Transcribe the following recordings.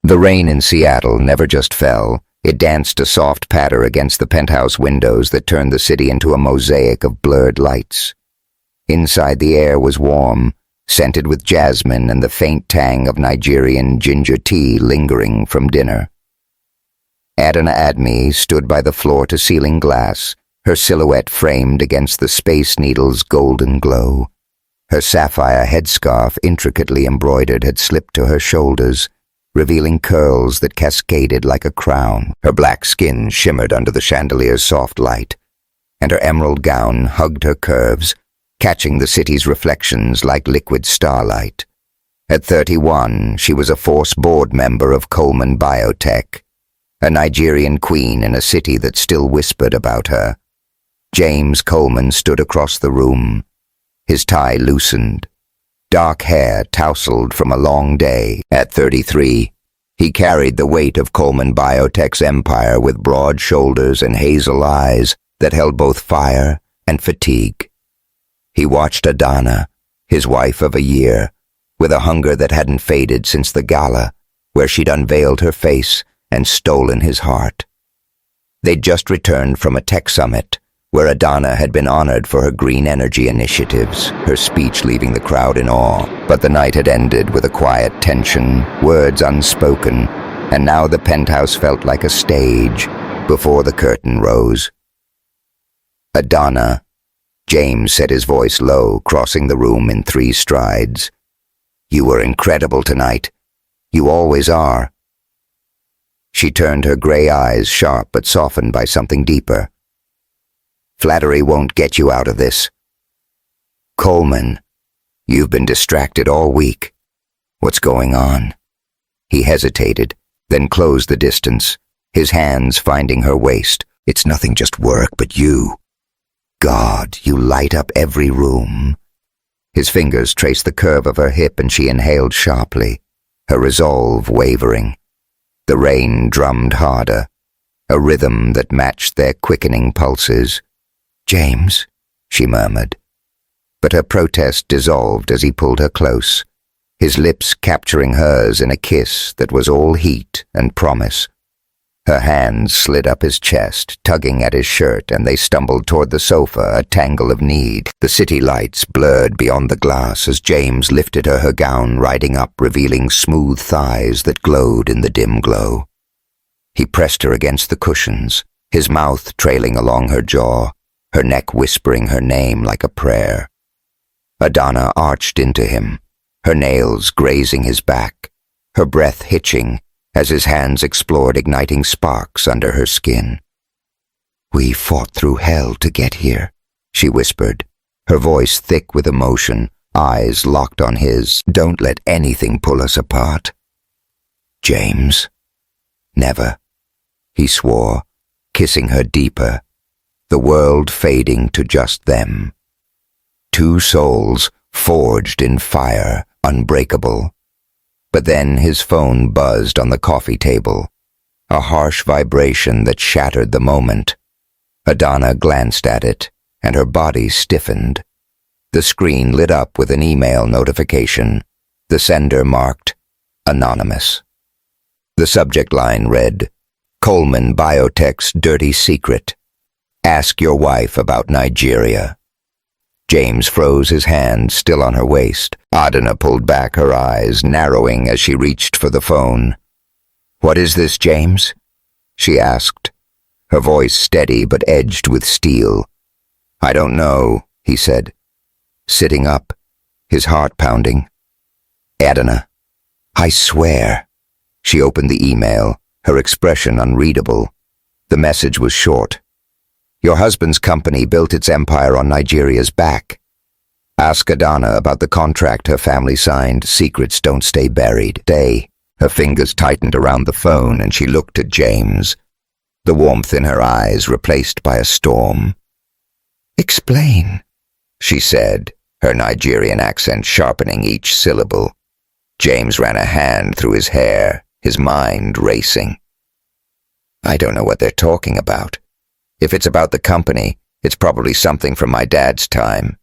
The rain in Seattle never just fell. It danced a soft patter against the penthouse windows that turned the city into a mosaic of blurred lights. Inside, the air was warm, scented with jasmine and the faint tang of Nigerian ginger tea lingering from dinner. Adana Admi stood by the floor-to-ceiling glass, her silhouette framed against the Space Needle's golden glow. Her sapphire headscarf, intricately embroidered, had slipped to her shoulders, revealing curls that cascaded like a crown. Her black skin shimmered under the chandelier's soft light, and her emerald gown hugged her curves, catching the city's reflections like liquid starlight. At 31, she was a Force board member of Coleman Biotech, a Nigerian queen in a city that still whispered about her. James Coleman stood across the room, his tie loosened, dark hair tousled from a long day. At 33, he carried the weight of Coleman Biotech's empire with broad shoulders and hazel eyes that held both fire and fatigue. He watched Adana, his wife of a year, with a hunger that hadn't faded since the gala, where she'd unveiled her face and stolen his heart. They'd just returned from a tech summit, where Adana had been honored for her green energy initiatives, her speech leaving the crowd in awe. But the night had ended with a quiet tension, words unspoken, and now the penthouse felt like a stage before the curtain rose. Adana, James said, his voice low, crossing the room in 3 strides. You were incredible tonight. You always are. She turned her gray eyes sharp but softened by something deeper. Flattery won't get you out of this. Coleman, you've been distracted all week. What's going on? He hesitated, then closed the distance, his hands finding her waist. It's nothing, just work, but you. God, you light up every room. His fingers traced the curve of her hip and she inhaled sharply, her resolve wavering. The rain drummed harder, a rhythm that matched their quickening pulses. James, she murmured. But her protest dissolved as he pulled her close, his lips capturing hers in a kiss that was all heat and promise. Her hands slid up his chest, tugging at his shirt, and they stumbled toward the sofa, a tangle of need. The city lights blurred beyond the glass as James lifted her gown, riding up, revealing smooth thighs that glowed in the dim glow. He pressed her against the cushions, his mouth trailing along her jaw, her neck whispering her name like a prayer. Adana arched into him, her nails grazing his back, her breath hitching as his hands explored igniting sparks under her skin. We fought through hell to get here, she whispered, her voice thick with emotion, eyes locked on his. Don't let anything pull us apart. James? Never, he swore, kissing her deeper, the world fading to just them. 2 souls forged in fire, unbreakable. But then his phone buzzed on the coffee table, a harsh vibration that shattered the moment. Adana glanced at it, and her body stiffened. The screen lit up with an email notification, the sender marked Anonymous. The subject line read, Coleman Biotech's dirty secret. Ask your wife about Nigeria. James froze, his hand still on her waist. Adana pulled back, her eyes narrowing as she reached for the phone. What is this, James? She asked, her voice steady but edged with steel. I don't know, he said, sitting up, his heart pounding. Adana, I swear. She opened the email, her expression unreadable. The message was short. Your husband's company built its empire on Nigeria's back. Ask Adana about the contract her family signed. Secrets don't stay buried. Her fingers tightened around the phone and she looked at James, the warmth in her eyes replaced by a storm. Explain, she said, her Nigerian accent sharpening each syllable. James ran a hand through his hair, his mind racing. I don't know what they're talking about. If it's about the company, it's probably something from my dad's time.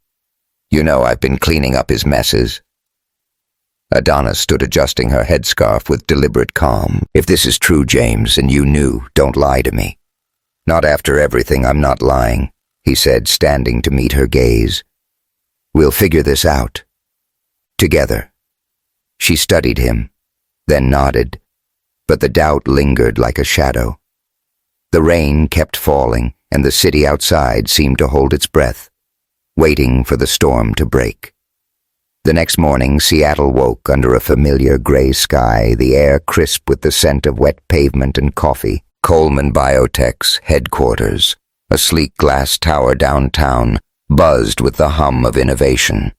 You know, I've been cleaning up his messes. Adana stood adjusting her headscarf with deliberate calm. If this is true, James, and you knew, don't lie to me. Not after everything, I'm not lying, he said, standing to meet her gaze. We'll figure this out. Together. She studied him, then nodded, but the doubt lingered like a shadow. The rain kept falling, and the city outside seemed to hold its breath, waiting for the storm to break. The next morning, Seattle woke under a familiar gray sky, the air crisp with the scent of wet pavement and coffee. Coleman Biotech's headquarters, a sleek glass tower downtown, buzzed with the hum of innovation.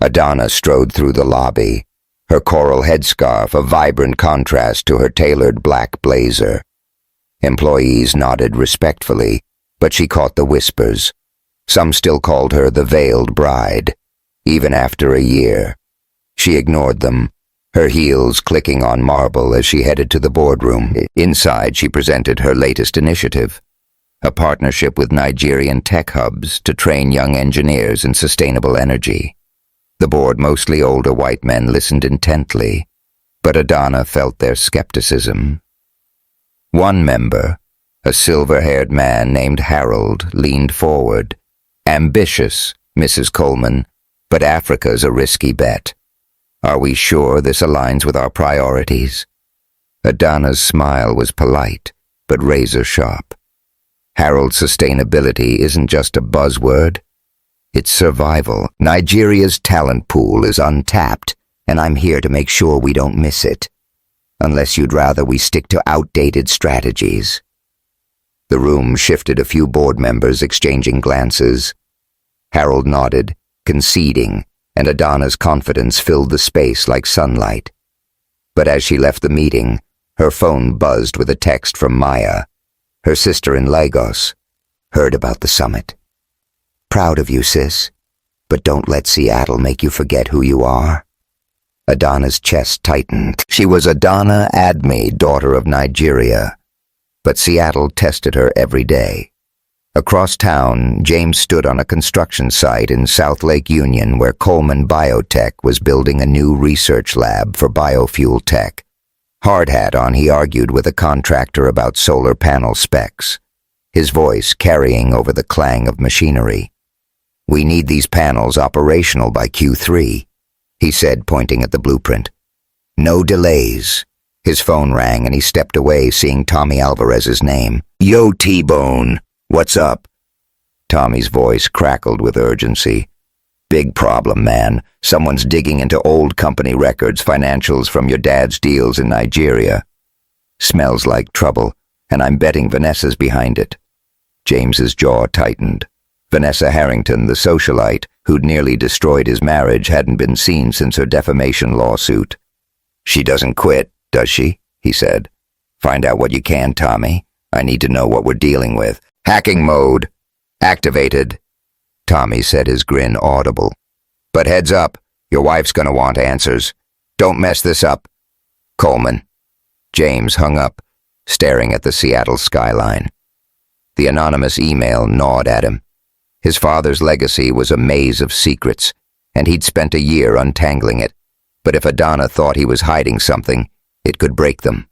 Adana strode through the lobby, her coral headscarf a vibrant contrast to her tailored black blazer. Employees nodded respectfully, but she caught the whispers. Some still called her the veiled bride, even after a year. She ignored them, her heels clicking on marble as she headed to the boardroom. Inside, she presented her latest initiative, a partnership with Nigerian tech hubs to train young engineers in sustainable energy. The board, mostly older white men, listened intently, but Adana felt their skepticism. One member, a silver-haired man named Harold, leaned forward. Ambitious, Mrs. Coleman, but Africa's a risky bet. Are we sure this aligns with our priorities? Adana's smile was polite, but razor-sharp. Harold's sustainability isn't just a buzzword. It's survival. Nigeria's talent pool is untapped, and I'm here to make sure we don't miss it. Unless you'd rather we stick to outdated strategies. The room shifted, a few board members exchanging glances. Harold nodded, conceding, and Adana's confidence filled the space like sunlight. But as she left the meeting, her phone buzzed with a text from Maya, her sister in Lagos. Heard about the summit. Proud of you, sis, but don't let Seattle make you forget who you are. Adana's chest tightened. She was Adana Admi, daughter of Nigeria, but Seattle tested her every day. Across town, James stood on a construction site in South Lake Union where Coleman Biotech was building a new research lab for biofuel tech. Hard hat on, he argued with a contractor about solar panel specs, his voice carrying over the clang of machinery. We need these panels operational by Q3, he said, pointing at the blueprint. No delays. His phone rang and he stepped away, seeing Tommy Alvarez's name. Yo, T-Bone. What's up? Tommy's voice crackled with urgency. Big problem, man. Someone's digging into old company records, financials from your dad's deals in Nigeria. Smells like trouble, and I'm betting Vanessa's behind it. James's jaw tightened. Vanessa Harrington, the socialite, who'd nearly destroyed his marriage, hadn't been seen since her defamation lawsuit. She doesn't quit, does she? He said. Find out what you can, Tommy. I need to know what we're dealing with. Hacking mode. Activated. Tommy said, his grin audible. But heads up, your wife's gonna want answers. Don't mess this up. Coleman. James hung up, staring at the Seattle skyline. The anonymous email gnawed at him. His father's legacy was a maze of secrets, and he'd spent a year untangling it. But if Adana thought he was hiding something, it could break them.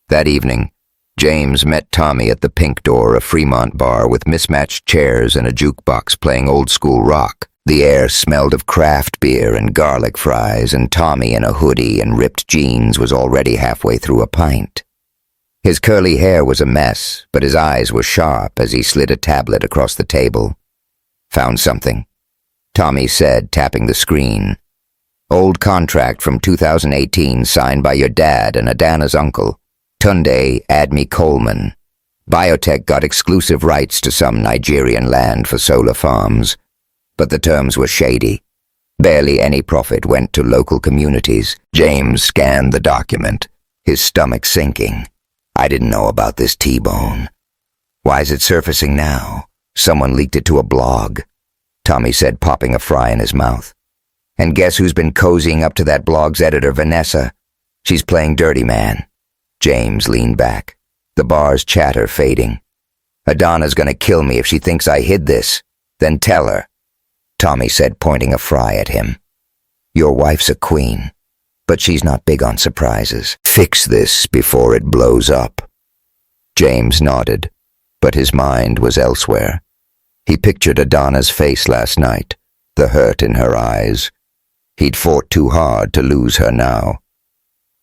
That evening, James met Tommy at the Pink Door, a Fremont bar with mismatched chairs and a jukebox playing old-school rock. The air smelled of craft beer and garlic fries, and Tommy in a hoodie and ripped jeans was already halfway through a pint. His curly hair was a mess, but his eyes were sharp as he slid a tablet across the table. Found something, Tommy said, tapping the screen. Old contract from 2018 signed by your dad and Adana's uncle, Tunde Admi Coleman. Biotech got exclusive rights to some Nigerian land for solar farms, but the terms were shady. Barely any profit went to local communities. James scanned the document, his stomach sinking. I didn't know about this T-Bone. Why is it surfacing now? Someone leaked it to a blog, Tommy said, popping a fry in his mouth. And guess who's been cozying up to that blog's editor, Vanessa? She's playing dirty man. James leaned back, the bar's chatter fading. Adana's gonna kill me if she thinks I hid this. Then tell her, Tommy said, pointing a fry at him. Your wife's a queen, but she's not big on surprises. Fix this before it blows up." James nodded, but his mind was elsewhere. He pictured Adana's face last night, the hurt in her eyes. He'd fought too hard to lose her now.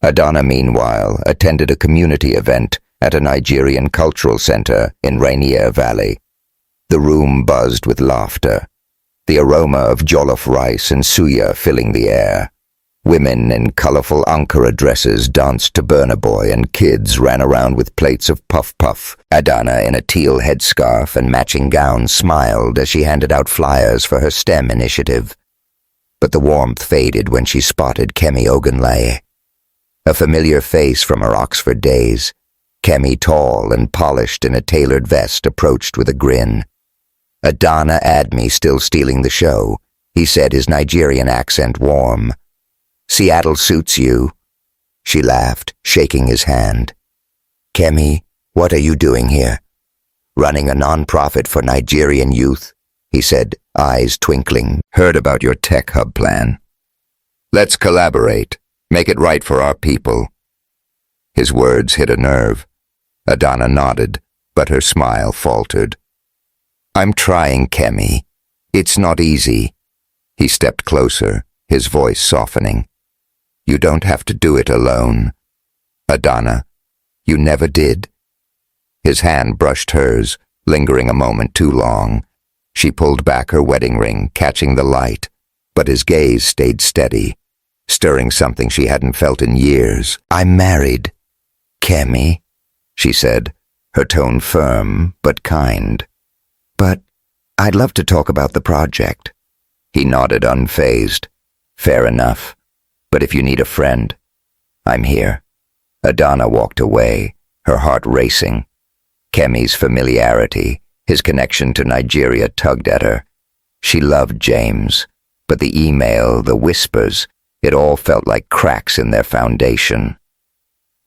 Adana, meanwhile, attended a community event at a Nigerian cultural center in Rainier Valley. The room buzzed with laughter, the aroma of jollof rice and suya filling the air. Women in colorful Ankara dresses danced to Burna Boy, and kids ran around with plates of puff-puff. Adana, in a teal headscarf and matching gown, smiled as she handed out flyers for her STEM initiative. But the warmth faded when she spotted Kemi Ogunlaye. A familiar face from her Oxford days. Kemi, tall and polished in a tailored vest, approached with a grin. "Adana Admi still stealing the show," he said, his Nigerian accent warm. "Seattle suits you." She laughed, shaking his hand. "Kemi, what are you doing here?" "Running a non-profit for Nigerian youth," he said, eyes twinkling. "Heard about your tech hub plan. Let's collaborate, make it right for our people." His words hit a nerve. Adana nodded, but her smile faltered. "I'm trying, Kemi. It's not easy." He stepped closer, his voice softening. "You don't have to do it alone. Adana, you never did." His hand brushed hers, lingering a moment too long. She pulled back her wedding ring, catching the light, but his gaze stayed steady, stirring something she hadn't felt in years. "I'm married, Kemi," she said, her tone firm but kind. "But I'd love to talk about the project." He nodded, unfazed. "Fair enough. But if you need a friend, I'm here." Adana walked away, her heart racing. Kemi's familiarity, his connection to Nigeria, tugged at her. She loved James, but the email, the whispers, it all felt like cracks in their foundation.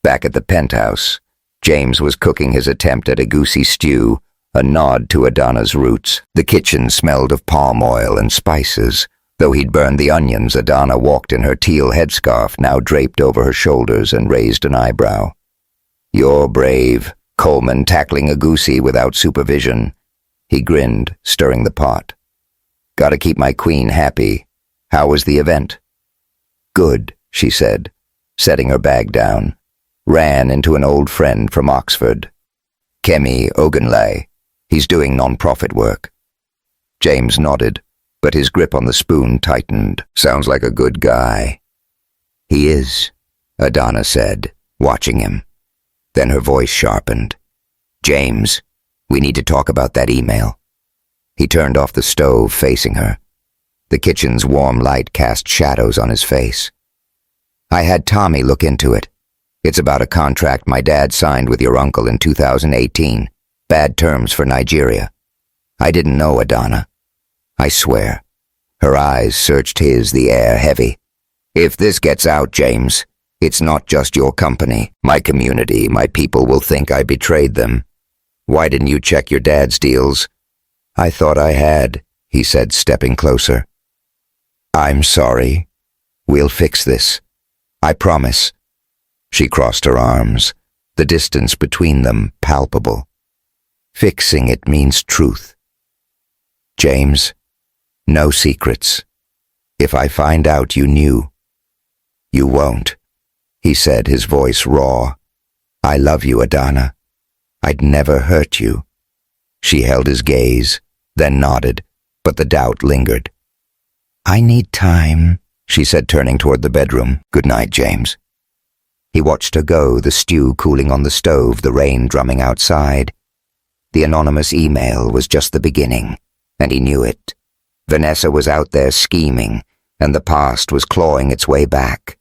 Back at the penthouse, James was cooking his attempt at egusi stew, a nod to Adana's roots. The kitchen smelled of palm oil and spices. Though he'd burned the onions, Adana walked in her teal headscarf, now draped over her shoulders, and raised an eyebrow. "You're brave, Coleman, tackling egusi without supervision." He grinned, stirring the pot. "Gotta keep my queen happy. How was the event?" "Good," she said, setting her bag down. "Ran into an old friend from Oxford. Kemi Ogunlaye. He's doing non-profit work." James nodded, but his grip on the spoon tightened. "Sounds like a good guy." "He is," Adana said, watching him. Then her voice sharpened. "James, we need to talk about that email." He turned off the stove, facing her. The kitchen's warm light cast shadows on his face. "I had Tommy look into it. It's about a contract my dad signed with your uncle in 2018. Bad terms for Nigeria. I didn't know, Adana. I swear." Her eyes searched his, the air heavy. "If this gets out, James, it's not just your company. My community, my people will think I betrayed them. Why didn't you check your dad's deals?" "I thought I had," he said, stepping closer. "I'm sorry. We'll fix this. I promise." She crossed her arms, the distance between them palpable. "Fixing it means truth. James, no secrets. If I find out you knew." "You won't," he said, his voice raw. "I love you, Adana. I'd never hurt you." She held his gaze, then nodded, but the doubt lingered. "I need time," she said, turning toward the bedroom. "Good night, James." He watched her go, the stew cooling on the stove, the rain drumming outside. The anonymous email was just the beginning, and he knew it. Vanessa was out there scheming, and the past was clawing its way back.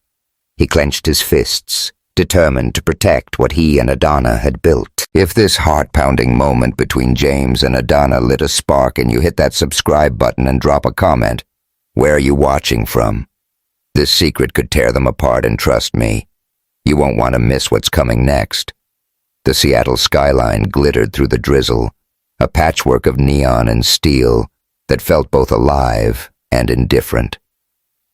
He clenched his fists, determined to protect what he and Adana had built. If this heart-pounding moment between James and Adana lit a spark and you hit that subscribe button and drop a comment, where are you watching from? This secret could tear them apart, and trust me, you won't want to miss what's coming next. The Seattle skyline glittered through the drizzle, a patchwork of neon and steel that felt both alive and indifferent.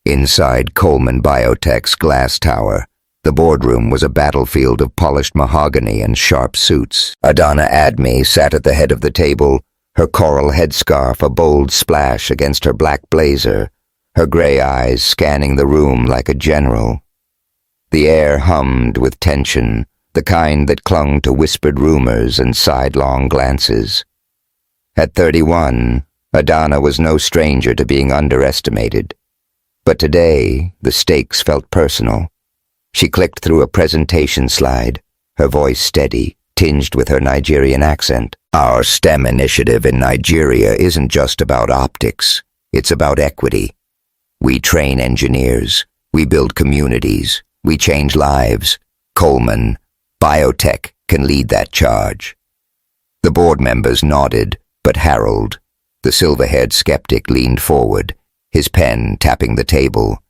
Inside Coleman Biotech's glass tower, the boardroom was a battlefield of polished mahogany and sharp suits. Adana Admi sat at the head of the table, her coral headscarf a bold splash against her black blazer, her gray eyes scanning the room like a general. The air hummed with tension, the kind that clung to whispered rumors and sidelong glances. At 31, Adana was no stranger to being underestimated. But today, the stakes felt personal. She clicked through a presentation slide, her voice steady, tinged with her Nigerian accent. Our STEM initiative in Nigeria isn't just about optics, it's about equity. We train engineers, we build communities, we change lives. Coleman, Biotech can lead that charge. The board members nodded, but Harold, the silver-haired skeptic, leaned forward, his pen tapping the table.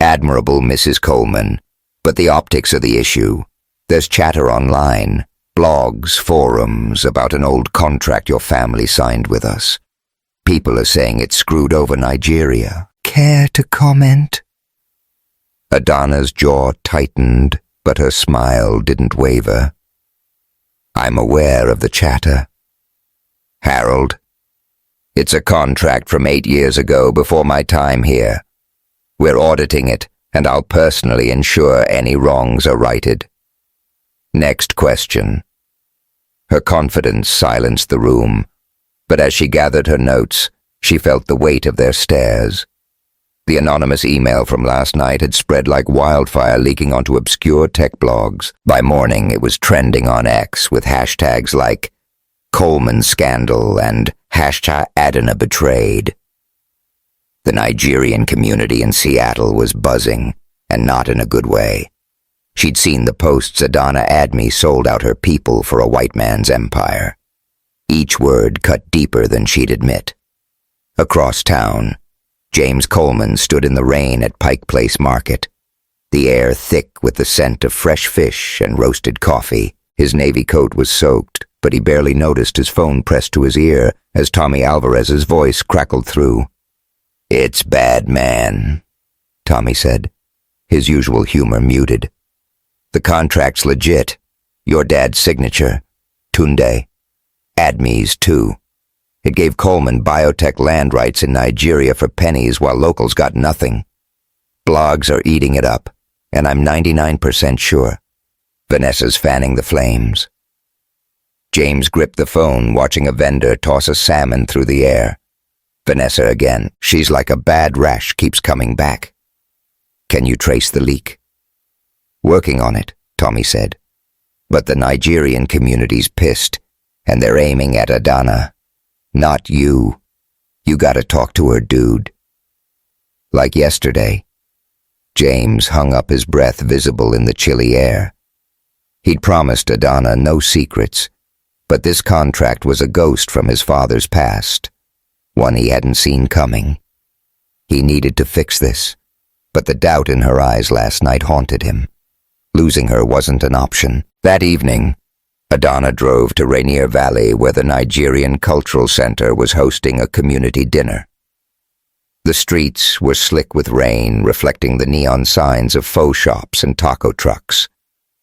Admirable, Mrs. Coleman, but the optics are the issue. There's chatter online, blogs, forums about an old contract your family signed with us. People are saying it screwed over Nigeria. Care to comment? Adana's jaw tightened, but her smile didn't waver. I'm aware of the chatter. Harold, it's a contract from 8 years ago before my time here. We're auditing it, and I'll personally ensure any wrongs are righted. Next question. Her confidence silenced the room, but as she gathered her notes, she felt the weight of their stares. The anonymous email from last night had spread like wildfire, leaking onto obscure tech blogs. By morning, it was trending on X with hashtags like Coleman Scandal and #Adana Betrayed. The Nigerian community in Seattle was buzzing, and not in a good way. She'd seen the posts Adana Admi sold out her people for a white man's empire. Each word cut deeper than she'd admit. Across town, James Coleman stood in the rain at Pike Place Market, the air thick with the scent of fresh fish and roasted coffee. His navy coat was soaked, but he barely noticed his phone pressed to his ear as Tommy Alvarez's voice crackled through. It's bad, man, Tommy said, his usual humor muted. The contract's legit. Your dad's signature. Tunde. Admi's too. It gave Coleman Biotech land rights in Nigeria for pennies while locals got nothing. Blogs are eating it up, and I'm 99% sure. Vanessa's fanning the flames. James gripped the phone, watching a vendor toss a salmon through the air. Vanessa again. She's like a bad rash, keeps coming back. Can you trace the leak? Working on it, Tommy said. But the Nigerian community's pissed, and they're aiming at Adana. Not you. You gotta talk to her, dude. Like yesterday. James hung up his breath, visible in the chilly air. He'd promised Adana no secrets, but this contract was a ghost from his father's past, one he hadn't seen coming. He needed to fix this, but the doubt in her eyes last night haunted him. Losing her wasn't an option. That evening, Adana drove to Rainier Valley, where the Nigerian Cultural Center was hosting a community dinner. The streets were slick with rain, reflecting the neon signs of faux shops and taco trucks.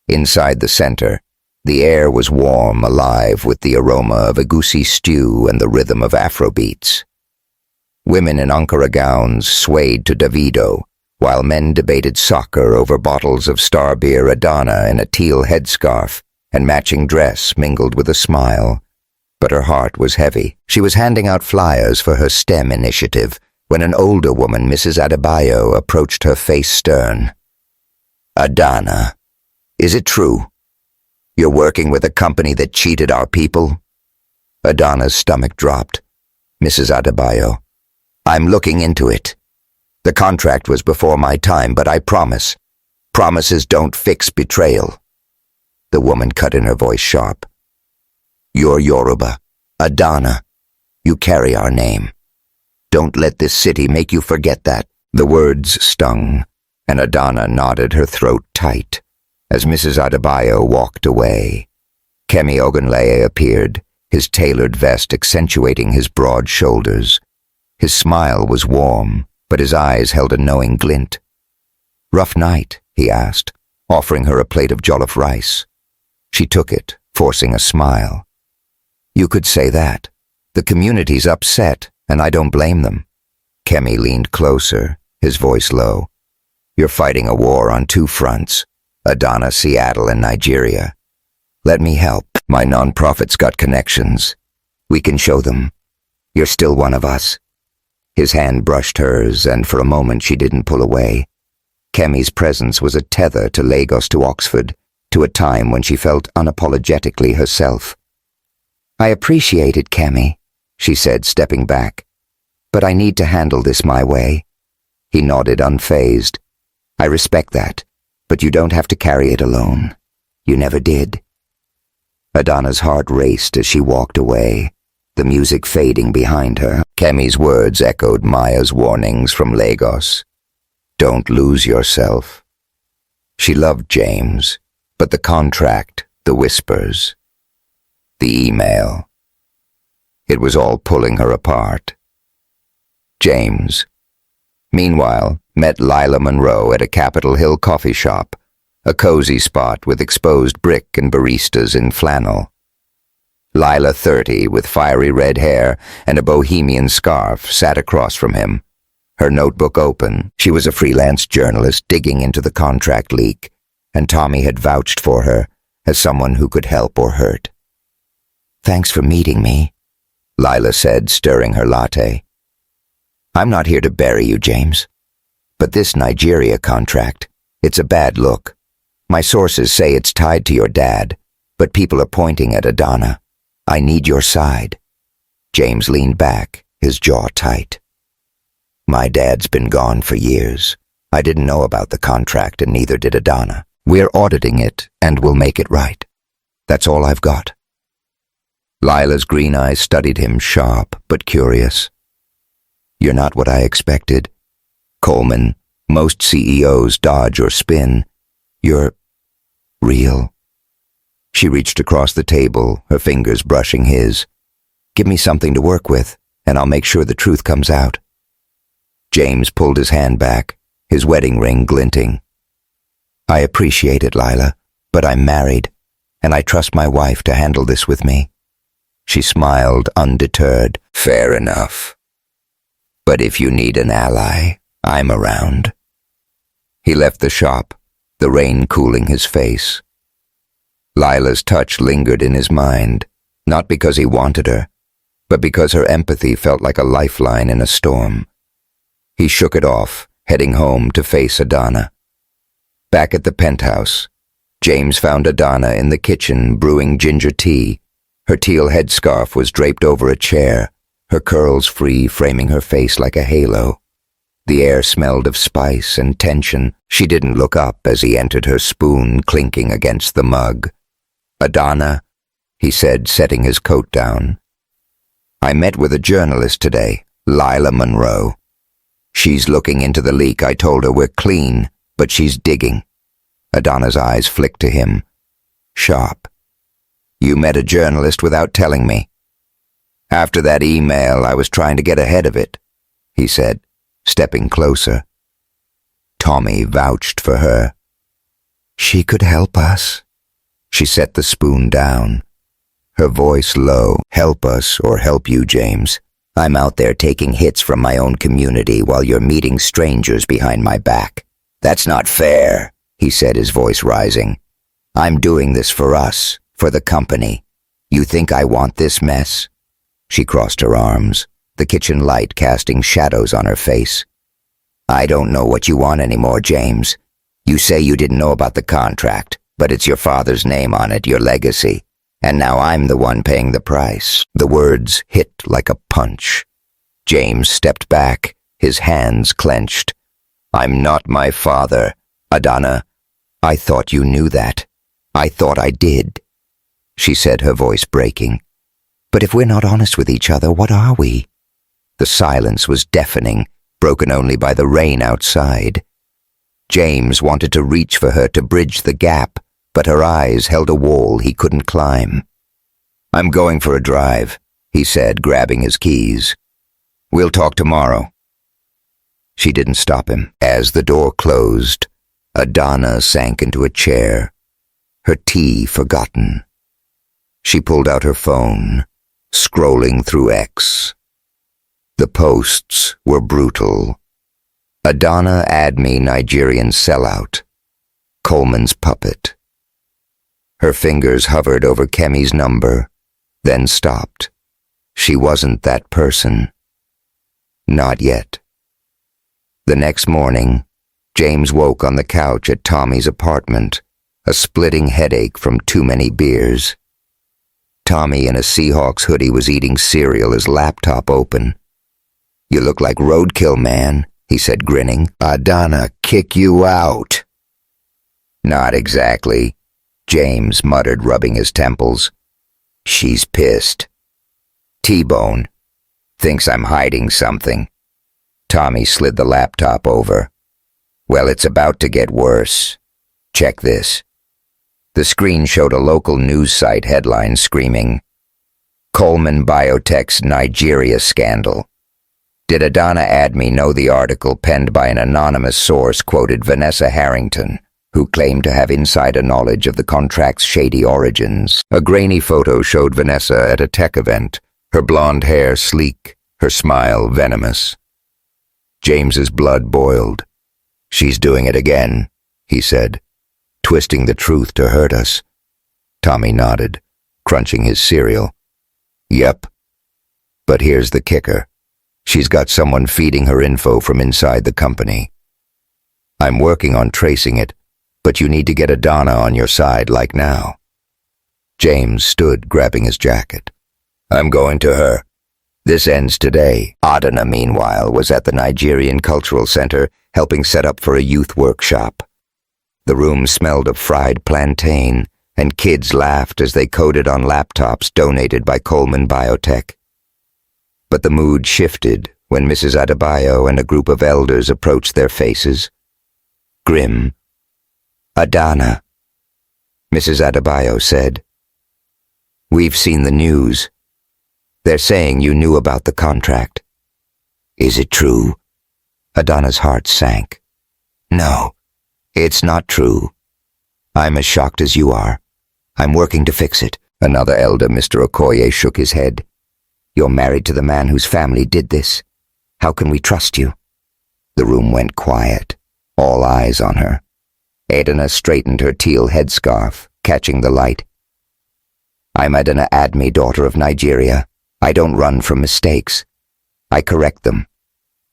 Inside the center, the air was warm, alive with the aroma of egusi stew and the rhythm of Afrobeats. Women in Ankara gowns swayed to Davido, while men debated soccer over bottles of star beer. Adana in a teal headscarf and matching dress mingled with a smile, but her heart was heavy. She was handing out flyers for her STEM initiative when an older woman, Mrs. Adebayo, approached her, face stern. Adana, is it true? You're working with a company that cheated our people? Adana's stomach dropped. Mrs. Adebayo, I'm looking into it. The contract was before my time, but I promise. Promises don't fix betrayal. The woman cut in, her voice sharp. You're Yoruba. Adana. You carry our name. Don't let this city make you forget that. The words stung, and Adana nodded, her throat tight, as Mrs. Adebayo walked away. Kemi Ogunleye appeared, his tailored vest accentuating his broad shoulders. His smile was warm, but his eyes held a knowing glint. "Rough night?" he asked, offering her a plate of jollof rice. She took it, forcing a smile. "You could say that. The community's upset, and I don't blame them." Kemi leaned closer, his voice low. "You're fighting a war on two fronts, Adana, Seattle, and Nigeria. Let me help. My nonprofit's got connections. We can show them. You're still one of us." His hand brushed hers, and for a moment she didn't pull away. Kemi's presence was a tether to Lagos to Oxford, to a time when she felt unapologetically herself. "I appreciate it, Kemi," she said, stepping back. "But I need to handle this my way." He nodded, unfazed. "I respect that, but you don't have to carry it alone. You never did." Adana's heart raced as she walked away, the music fading behind her. Kemi's words echoed Maya's warnings from Lagos. Don't lose yourself. She loved James, but the contract, the whispers, the email. It was all pulling her apart. James, meanwhile, met Lila Monroe at a Capitol Hill coffee shop, a cozy spot with exposed brick and baristas in flannel. Lila, 30, with fiery red hair and a bohemian scarf, sat across from him, her notebook open. She was a freelance journalist digging into the contract leak, and Tommy had vouched for her as someone who could help or hurt. "Thanks for meeting me," Lila said, stirring her latte. "I'm not here to bury you, James. But this Nigeria contract, it's a bad look. My sources say it's tied to your dad, but people are pointing at Adana. I need your side." James leaned back, his jaw tight. "My dad's been gone for years. I didn't know about the contract, and neither did Adana. We're auditing it, and we'll make it right. That's all I've got." Lila's green eyes studied him, sharp but curious. "You're not what I expected. Coleman, most CEOs dodge or spin. You're real." She reached across the table, her fingers brushing his. "Give me something to work with, and I'll make sure the truth comes out." James pulled his hand back, his wedding ring glinting. "I appreciate it, Lila, but I'm married, and I trust my wife to handle this with me." She smiled, undeterred. "Fair enough. But if you need an ally, I'm around." He left the shop, the rain cooling his face. Lila's touch lingered in his mind, not because he wanted her, but because her empathy felt like a lifeline in a storm. He shook it off, heading home to face Adana. Back at the penthouse, James found Adana in the kitchen brewing ginger tea. Her teal headscarf was draped over a chair, her curls free, framing her face like a halo. The air smelled of spice and tension. She didn't look up as he entered, her spoon clinking against the mug. "Adana," he said, setting his coat down. "I met with a journalist today, Lila Monroe. She's looking into the leak. I told her we're clean, but she's digging." Adana's eyes flicked to him, sharp. "You met a journalist without telling me." "After that email, I was trying to get ahead of it," he said, stepping closer. Tommy vouched for her. "She could help us." She set the spoon down, her voice low. "Help us or help you, James. I'm out there taking hits from my own community while you're meeting strangers behind my back. That's not fair," he said, his voice rising. "I'm doing this for us, for the company. You think I want this mess?" She crossed her arms, the kitchen light casting shadows on her face. "I don't know what you want anymore, James. You say you didn't know about the contract, but it's your father's name on it, your legacy. And now I'm the one paying the price." The words hit like a punch. James stepped back, his hands clenched. "I'm not my father, Adana. I thought you knew that. I thought I did," she said, her voice breaking. "But if we're not honest with each other, what are we?" The silence was deafening, broken only by the rain outside. James wanted to reach for her to bridge the gap, but her eyes held a wall he couldn't climb. "I'm going for a drive," he said, grabbing his keys. "We'll talk tomorrow." She didn't stop him. As the door closed, Adana sank into a chair, her tea forgotten. She pulled out her phone, scrolling through X. The posts were brutal. Adana Admi Nigerian sellout. Coleman's puppet. Her fingers hovered over Kemi's number, then stopped. She wasn't that person. Not yet. The next morning, James woke on the couch at Tommy's apartment, a splitting headache from too many beers. Tommy in a Seahawks hoodie was eating cereal, his laptop open. "You look like roadkill, man," he said, grinning. "Adana kick you out." "Not exactly," James muttered, rubbing his temples. "She's pissed. T-Bone thinks I'm hiding something." Tommy slid the laptop over. "Well, it's about to get worse. Check this." The screen showed a local news site headline screaming, "Coleman Biotech's Nigeria Scandal." Did Adana Admi know the article penned by an anonymous source quoted Vanessa Harrington, who claimed to have insider knowledge of the contract's shady origins? A grainy photo showed Vanessa at a tech event, her blonde hair sleek, her smile venomous. James's blood boiled. "She's doing it again," he said, "twisting the truth to hurt us." Tommy nodded, crunching his cereal. "Yep. But here's the kicker. She's got someone feeding her info from inside the company. I'm working on tracing it, but you need to get Adana on your side like now." James stood, grabbing his jacket. "I'm going to her. This ends today." Adana, meanwhile, was at the Nigerian Cultural Center, helping set up for a youth workshop. The room smelled of fried plantain, and kids laughed as they coded on laptops donated by Coleman Biotech. But the mood shifted when Mrs. Adebayo and a group of elders approached, their faces grim. "Adana," Mrs. Adebayo said. "We've seen the news. They're saying you knew about the contract." "Is it true?" Adana's heart sank. "No, it's not true. I'm as shocked as you are. I'm working to fix it." Another elder, Mr. Okoye, shook his head. "You're married to the man whose family did this. How can we trust you?" The room went quiet, all eyes on her. Adana straightened her teal headscarf, catching the light. "I'm Adana Admi, daughter of Nigeria. I don't run from mistakes. I correct them.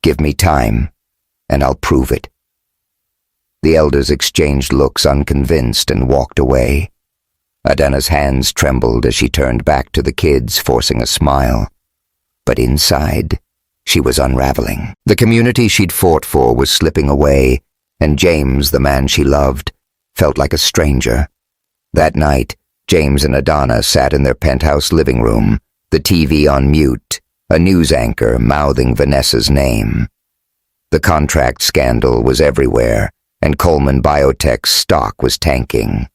Give me time, and I'll prove it." The elders exchanged looks, unconvinced, and walked away. Adana's hands trembled as she turned back to the kids, forcing a smile. But inside, she was unraveling. The community she'd fought for was slipping away, and James, the man she loved, felt like a stranger. That night, James and Adana sat in their penthouse living room, the TV on mute, a news anchor mouthing Vanessa's name. The contract scandal was everywhere, and Coleman Biotech's stock was tanking.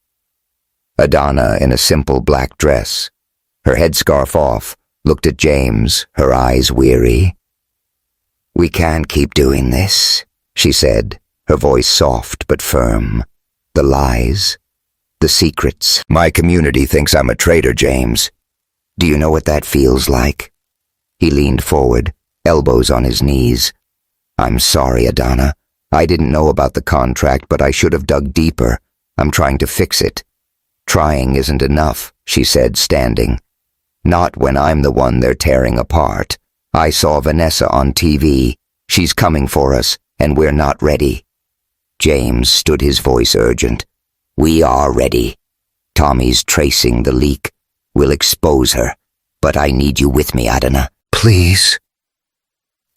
Adana, in a simple black dress, her headscarf off, looked at James, her eyes weary. "We can't keep doing this," she said, her voice soft but firm. "The lies, the secrets. My community thinks I'm a traitor, James. Do you know what that feels like?" He leaned forward, elbows on his knees. "I'm sorry, Adana. I didn't know about the contract, but I should have dug deeper. I'm trying to fix it." "Trying isn't enough," she said, standing. "Not when I'm the one they're tearing apart. I saw Vanessa on TV. She's coming for us, and we're not ready." James stood, his voice urgent. "We are ready. Tommy's tracing the leak. We'll expose her. But I need you with me, Adana. Please."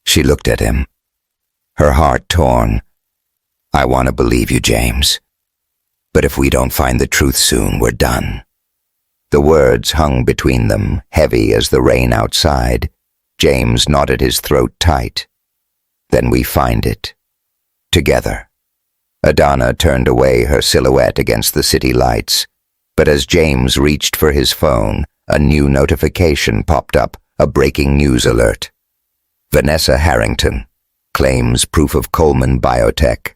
She looked at him, her heart torn. "I want to believe you, James. But if we don't find the truth soon, we're done." The words hung between them, heavy as the rain outside. James knotted his throat tight. "Then we find it. Together." Adana turned away, her silhouette against the city lights. But as James reached for his phone, a new notification popped up, a breaking news alert. "Vanessa Harrington, claims proof of Coleman Biotech.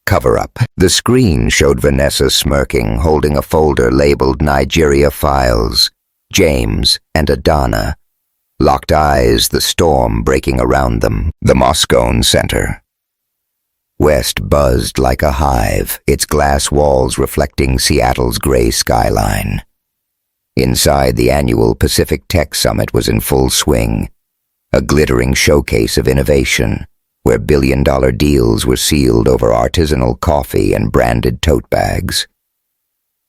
Cover-up. The screen showed Vanessa smirking, holding a folder labeled Nigeria Files, James, and Adana. Locked eyes, the storm breaking around them. The Moscone Center. West buzzed like a hive, its glass walls reflecting Seattle's gray skyline. Inside, the annual Pacific Tech Summit was in full swing, a glittering showcase of innovation, where billion-dollar deals were sealed over artisanal coffee and branded tote bags.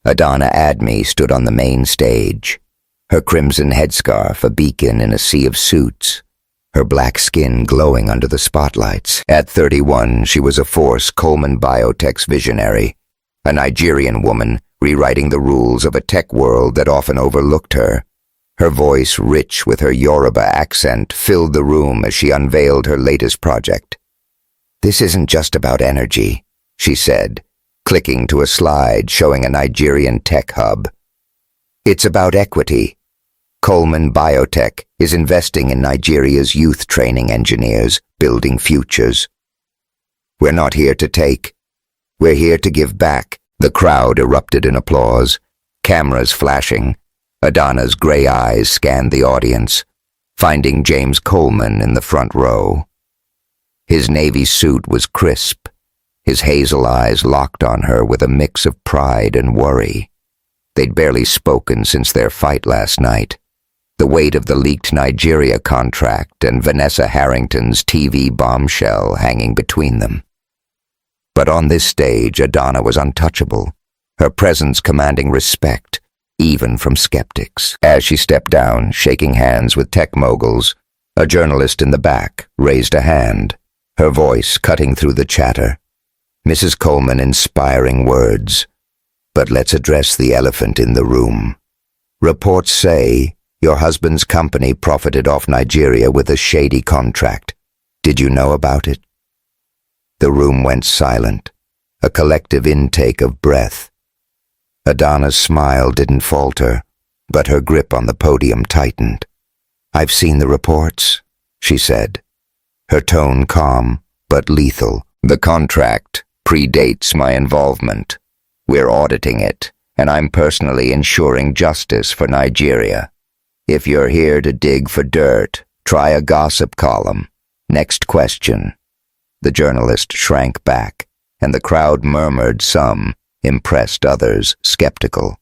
Adana Admi stood on the main stage, her crimson headscarf a beacon in a sea of suits, her black skin glowing under the spotlights. At 31, she was a force Coleman Biotech's visionary, a Nigerian woman rewriting the rules of a tech world that often overlooked her. Her voice, rich with her Yoruba accent, filled the room as she unveiled her latest project. "This isn't just about energy," she said, clicking to a slide showing a Nigerian tech hub. "It's about equity. Coleman Biotech is investing in Nigeria's youth training engineers, building futures. We're not here to take. We're here to give back." The crowd erupted in applause, cameras flashing. Adana's gray eyes scanned the audience, finding James Coleman in the front row. His navy suit was crisp, his hazel eyes locked on her with a mix of pride and worry. They'd barely spoken since their fight last night, the weight of the leaked Nigeria contract and Vanessa Harrington's TV bombshell hanging between them. But on this stage, Adana was untouchable, her presence commanding respect, even from skeptics. As she stepped down, shaking hands with tech moguls, a journalist in the back raised a hand, her voice cutting through the chatter. "Mrs. Coleman, inspiring words. But let's address the elephant in the room. Reports say your husband's company profited off Nigeria with a shady contract. Did you know about it?" The room went silent, a collective intake of breath. Adana's smile didn't falter, but her grip on the podium tightened. "I've seen the reports," she said, her tone calm but lethal. "The contract predates my involvement. We're auditing it, and I'm personally ensuring justice for Nigeria. If you're here to dig for dirt, try a gossip column. Next question." The journalist shrank back, and the crowd murmured, some impressed, others skeptical.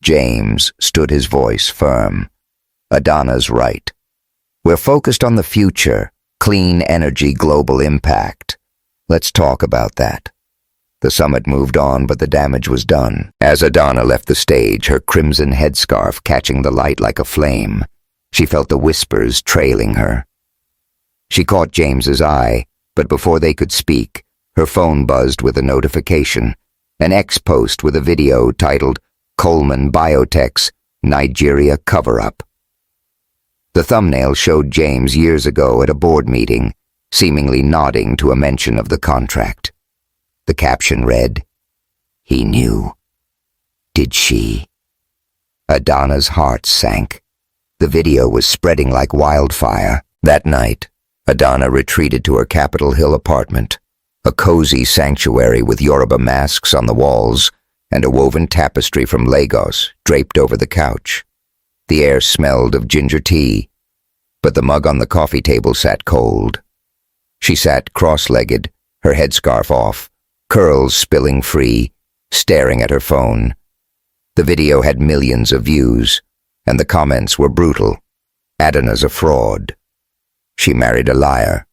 James stood, his voice firm. "Adana's right. We're focused on the future, clean energy, global impact. Let's talk about that." The summit moved on, but the damage was done. As Adana left the stage, her crimson headscarf catching the light like a flame, she felt the whispers trailing her. She caught James's eye, but before they could speak, her phone buzzed with a notification, an X-post with a video titled "Coleman Biotech's Nigeria Cover-Up." The thumbnail showed James years ago at a board meeting, seemingly nodding to a mention of the contract. The caption read, "He knew. Did she?" Adana's heart sank. The video was spreading like wildfire. That night, Adana retreated to her Capitol Hill apartment, a cozy sanctuary with Yoruba masks on the walls and a woven tapestry from Lagos draped over the couch. The air smelled of ginger tea, but the mug on the coffee table sat cold. She sat cross-legged, her headscarf off, curls spilling free, staring at her phone. The video had millions of views, and the comments were brutal. "Adana's a fraud. She married a liar.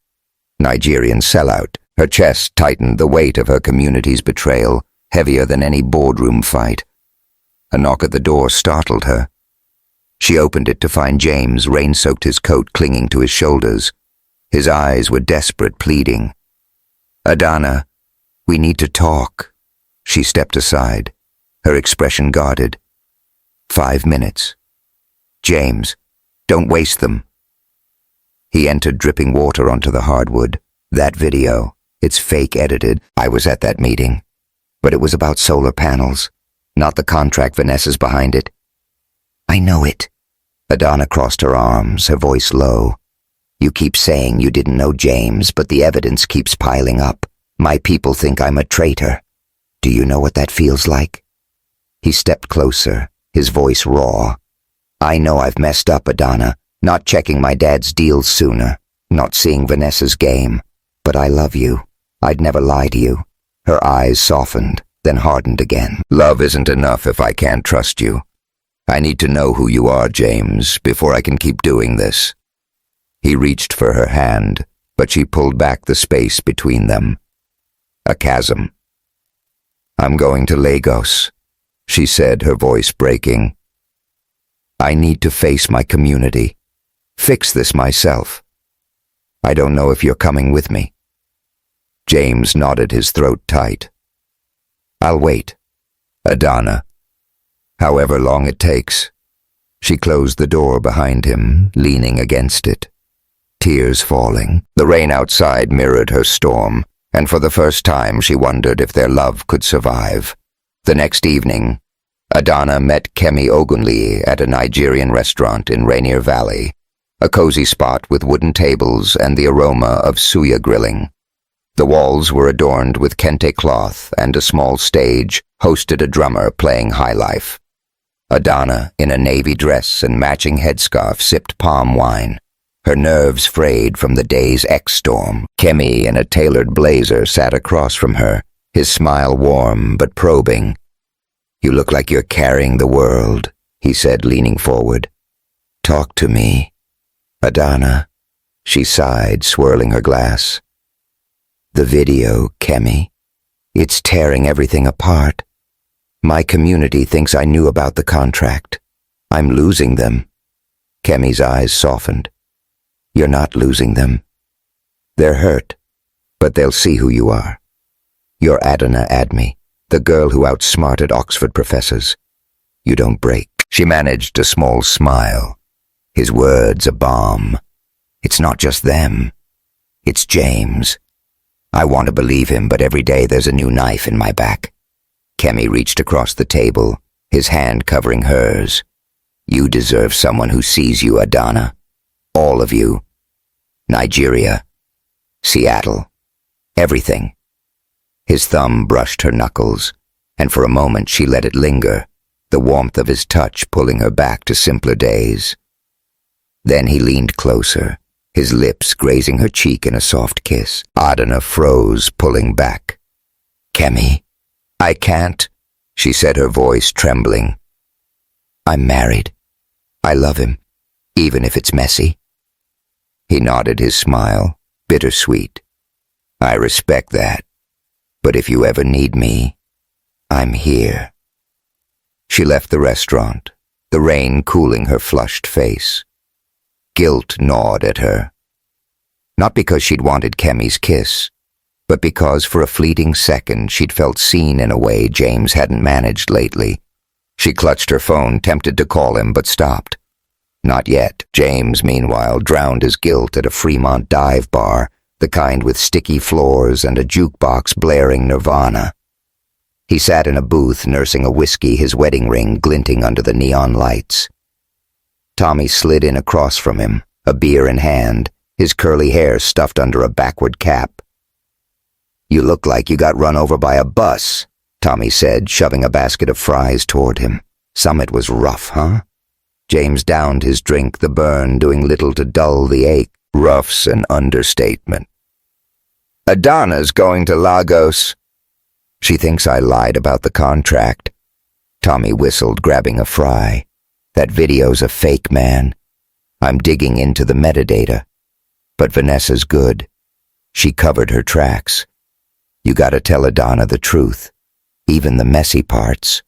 Nigerian sellout." Her chest tightened, the weight of her community's betrayal, heavier than any boardroom fight. A knock at the door startled her. She opened it to find James, rain-soaked, his coat clinging to his shoulders. His eyes were desperate, pleading. "Adana, we need to talk." She stepped aside, her expression guarded. 5 minutes. "James, don't waste them." He entered, dripping water onto the hardwood. "That video, it's fake edited. I was at that meeting. But it was about solar panels, not the contract. Vanessa's behind it." "I know it." Adana crossed her arms, her voice low. You keep saying you didn't know James, but the evidence keeps piling up. My people think I'm a traitor. Do you know what that feels like? He stepped closer, his voice raw. I know I've messed up, Adana, not checking my dad's deals sooner, not seeing Vanessa's game. But I love you. I'd never lie to you. Her eyes softened, then hardened again. Love isn't enough if I can't trust you. I need to know who you are, James, before I can keep doing this. He reached for her hand, but she pulled back the space between them. A chasm. I'm going to Lagos, she said, her voice breaking. I need to face my community. Fix this myself. I don't know if you're coming with me. James knotted his throat tight. I'll wait, Adana. However long it takes. She closed the door behind him, leaning against it. Tears falling. The rain outside mirrored her storm, and for the first time she wondered if their love could survive. The next evening, Adana met Kemi Ogunle at a Nigerian restaurant in Rainier Valley, a cozy spot with wooden tables and the aroma of suya grilling. The walls were adorned with kente cloth, and a small stage hosted a drummer playing high life. Adana, in a navy dress and matching headscarf, sipped palm wine, her nerves frayed from the day's X-storm. Kemi, in a tailored blazer, sat across from her, his smile warm but probing. You look like you're carrying the world, he said, leaning forward. Talk to me, Adana, she sighed, swirling her glass. The video, Kemi. It's tearing everything apart. My community thinks I knew about the contract. I'm losing them. Kemi's eyes softened. You're not losing them. They're hurt, but they'll see who you are. You're Adana Admi, the girl who outsmarted Oxford professors. You don't break. She managed a small smile, his words a balm. It's not just them. It's James. I want to believe him, but every day there's a new knife in my back. Kemi reached across the table, his hand covering hers. You deserve someone who sees you, Adana. All of you. Nigeria. Seattle. Everything. His thumb brushed her knuckles, and for a moment she let it linger, the warmth of his touch pulling her back to simpler days. Then he leaned closer, his lips grazing her cheek in a soft kiss. Adana froze, pulling back. Kemi, I can't, she said, her voice trembling. I'm married. I love him, even if it's messy. He nodded, his smile, bittersweet. I respect that, but if you ever need me, I'm here. She left the restaurant, the rain cooling her flushed face. Guilt gnawed at her. Not because she'd wanted Kemi's kiss, but because for a fleeting second she'd felt seen in a way James hadn't managed lately. She clutched her phone, tempted to call him, but stopped. Not yet. James, meanwhile, drowned his guilt at a Fremont dive bar, the kind with sticky floors and a jukebox blaring Nirvana. He sat in a booth nursing a whiskey, his wedding ring glinting under the neon lights. Tommy slid in across from him, a beer in hand, his curly hair stuffed under a backward cap. You look like you got run over by a bus, Tommy said, shoving a basket of fries toward him. Summit was rough, huh? James downed his drink, the burn doing little to dull the ache. Rough's an understatement. Adana's going to Lagos. She thinks I lied about the contract. Tommy whistled, grabbing a fry. That video's a fake, man. I'm digging into the metadata. But Vanessa's good. She covered her tracks. You gotta tell Adana the truth, even the messy parts.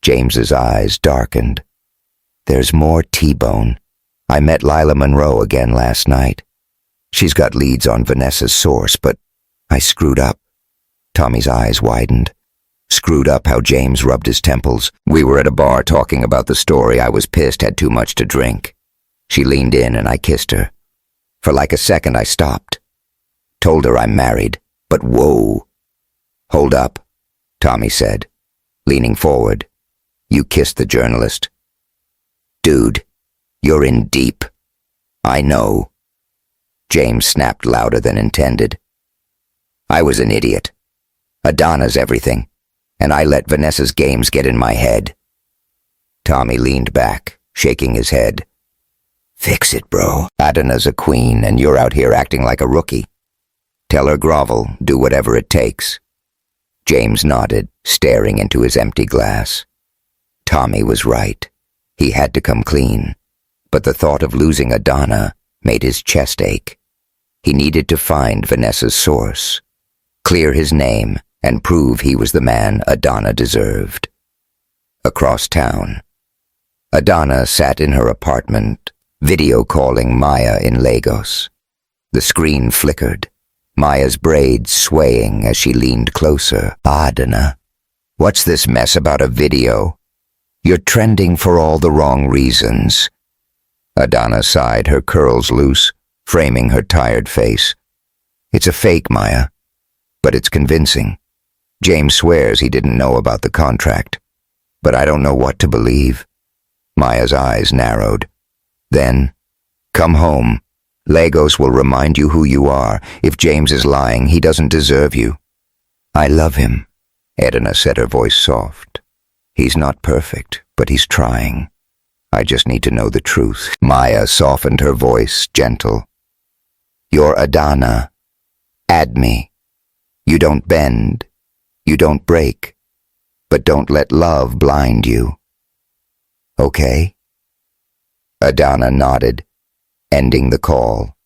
James's eyes darkened. There's more T-Bone. I met Lila Monroe again last night. She's got leads on Vanessa's source, but I screwed up. Tommy's eyes widened. Screwed up how James rubbed his temples. We were at a bar talking about the story. I was pissed, had too much to drink. She leaned in and I kissed her. For like a second I stopped. Told her I'm married, but whoa. Hold up, Tommy said, leaning forward. You kissed the journalist. Dude, you're in deep. I know. James snapped louder than intended. I was an idiot. Adana's everything, and I let Vanessa's games get in my head. Tommy leaned back, shaking his head. Fix it, bro. Adana's a queen, and you're out here acting like a rookie. Tell her grovel, do whatever it takes. James nodded, staring into his empty glass. Tommy was right. He had to come clean, but the thought of losing Adana made his chest ache. He needed to find Vanessa's source, clear his name, and prove he was the man Adana deserved. Across town, Adana sat in her apartment, video calling Maya in Lagos. The screen flickered, Maya's braids swaying as she leaned closer. Adana, what's this mess about a video? You're trending for all the wrong reasons. Adana sighed, her curls loose, framing her tired face. It's a fake, Maya, but it's convincing. James swears he didn't know about the contract, but I don't know what to believe. Maya's eyes narrowed. Then, come home. Lagos will remind you who you are. If James is lying, he doesn't deserve you. I love him, Adana said, her voice soft. He's not perfect, but he's trying. I just need to know the truth. Maya softened her voice, gentle. You're Adana. Add me. You don't bend. You don't break. But don't let love blind you. Okay? Adana nodded, ending the call.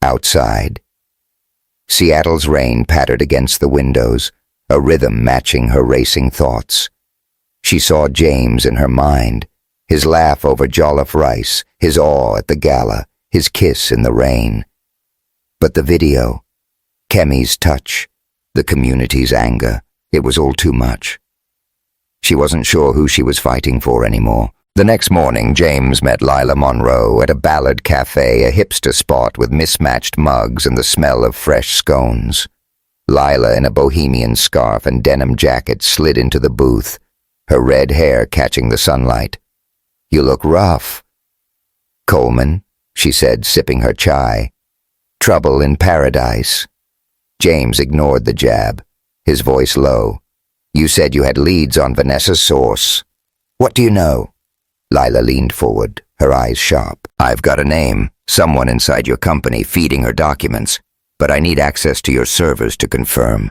Outside, Seattle's rain pattered against the windows, a rhythm matching her racing thoughts. She saw James in her mind, his laugh over jollof rice, his awe at the gala, his kiss in the rain. But the video, Kemi's touch, the community's anger, it was all too much. She wasn't sure who she was fighting for anymore. The next morning, James met Lila Monroe at a Ballard cafe, a hipster spot with mismatched mugs and the smell of fresh scones. Lila, in a bohemian scarf and denim jacket, slid into the booth, her red hair catching the sunlight. You look rough. Coleman, she said, sipping her chai. Trouble in paradise. James ignored the jab, his voice low. You said you had leads on Vanessa's source. What do you know? Lila leaned forward, her eyes sharp. I've got a name, someone inside your company feeding her documents, but I need access to your servers to confirm.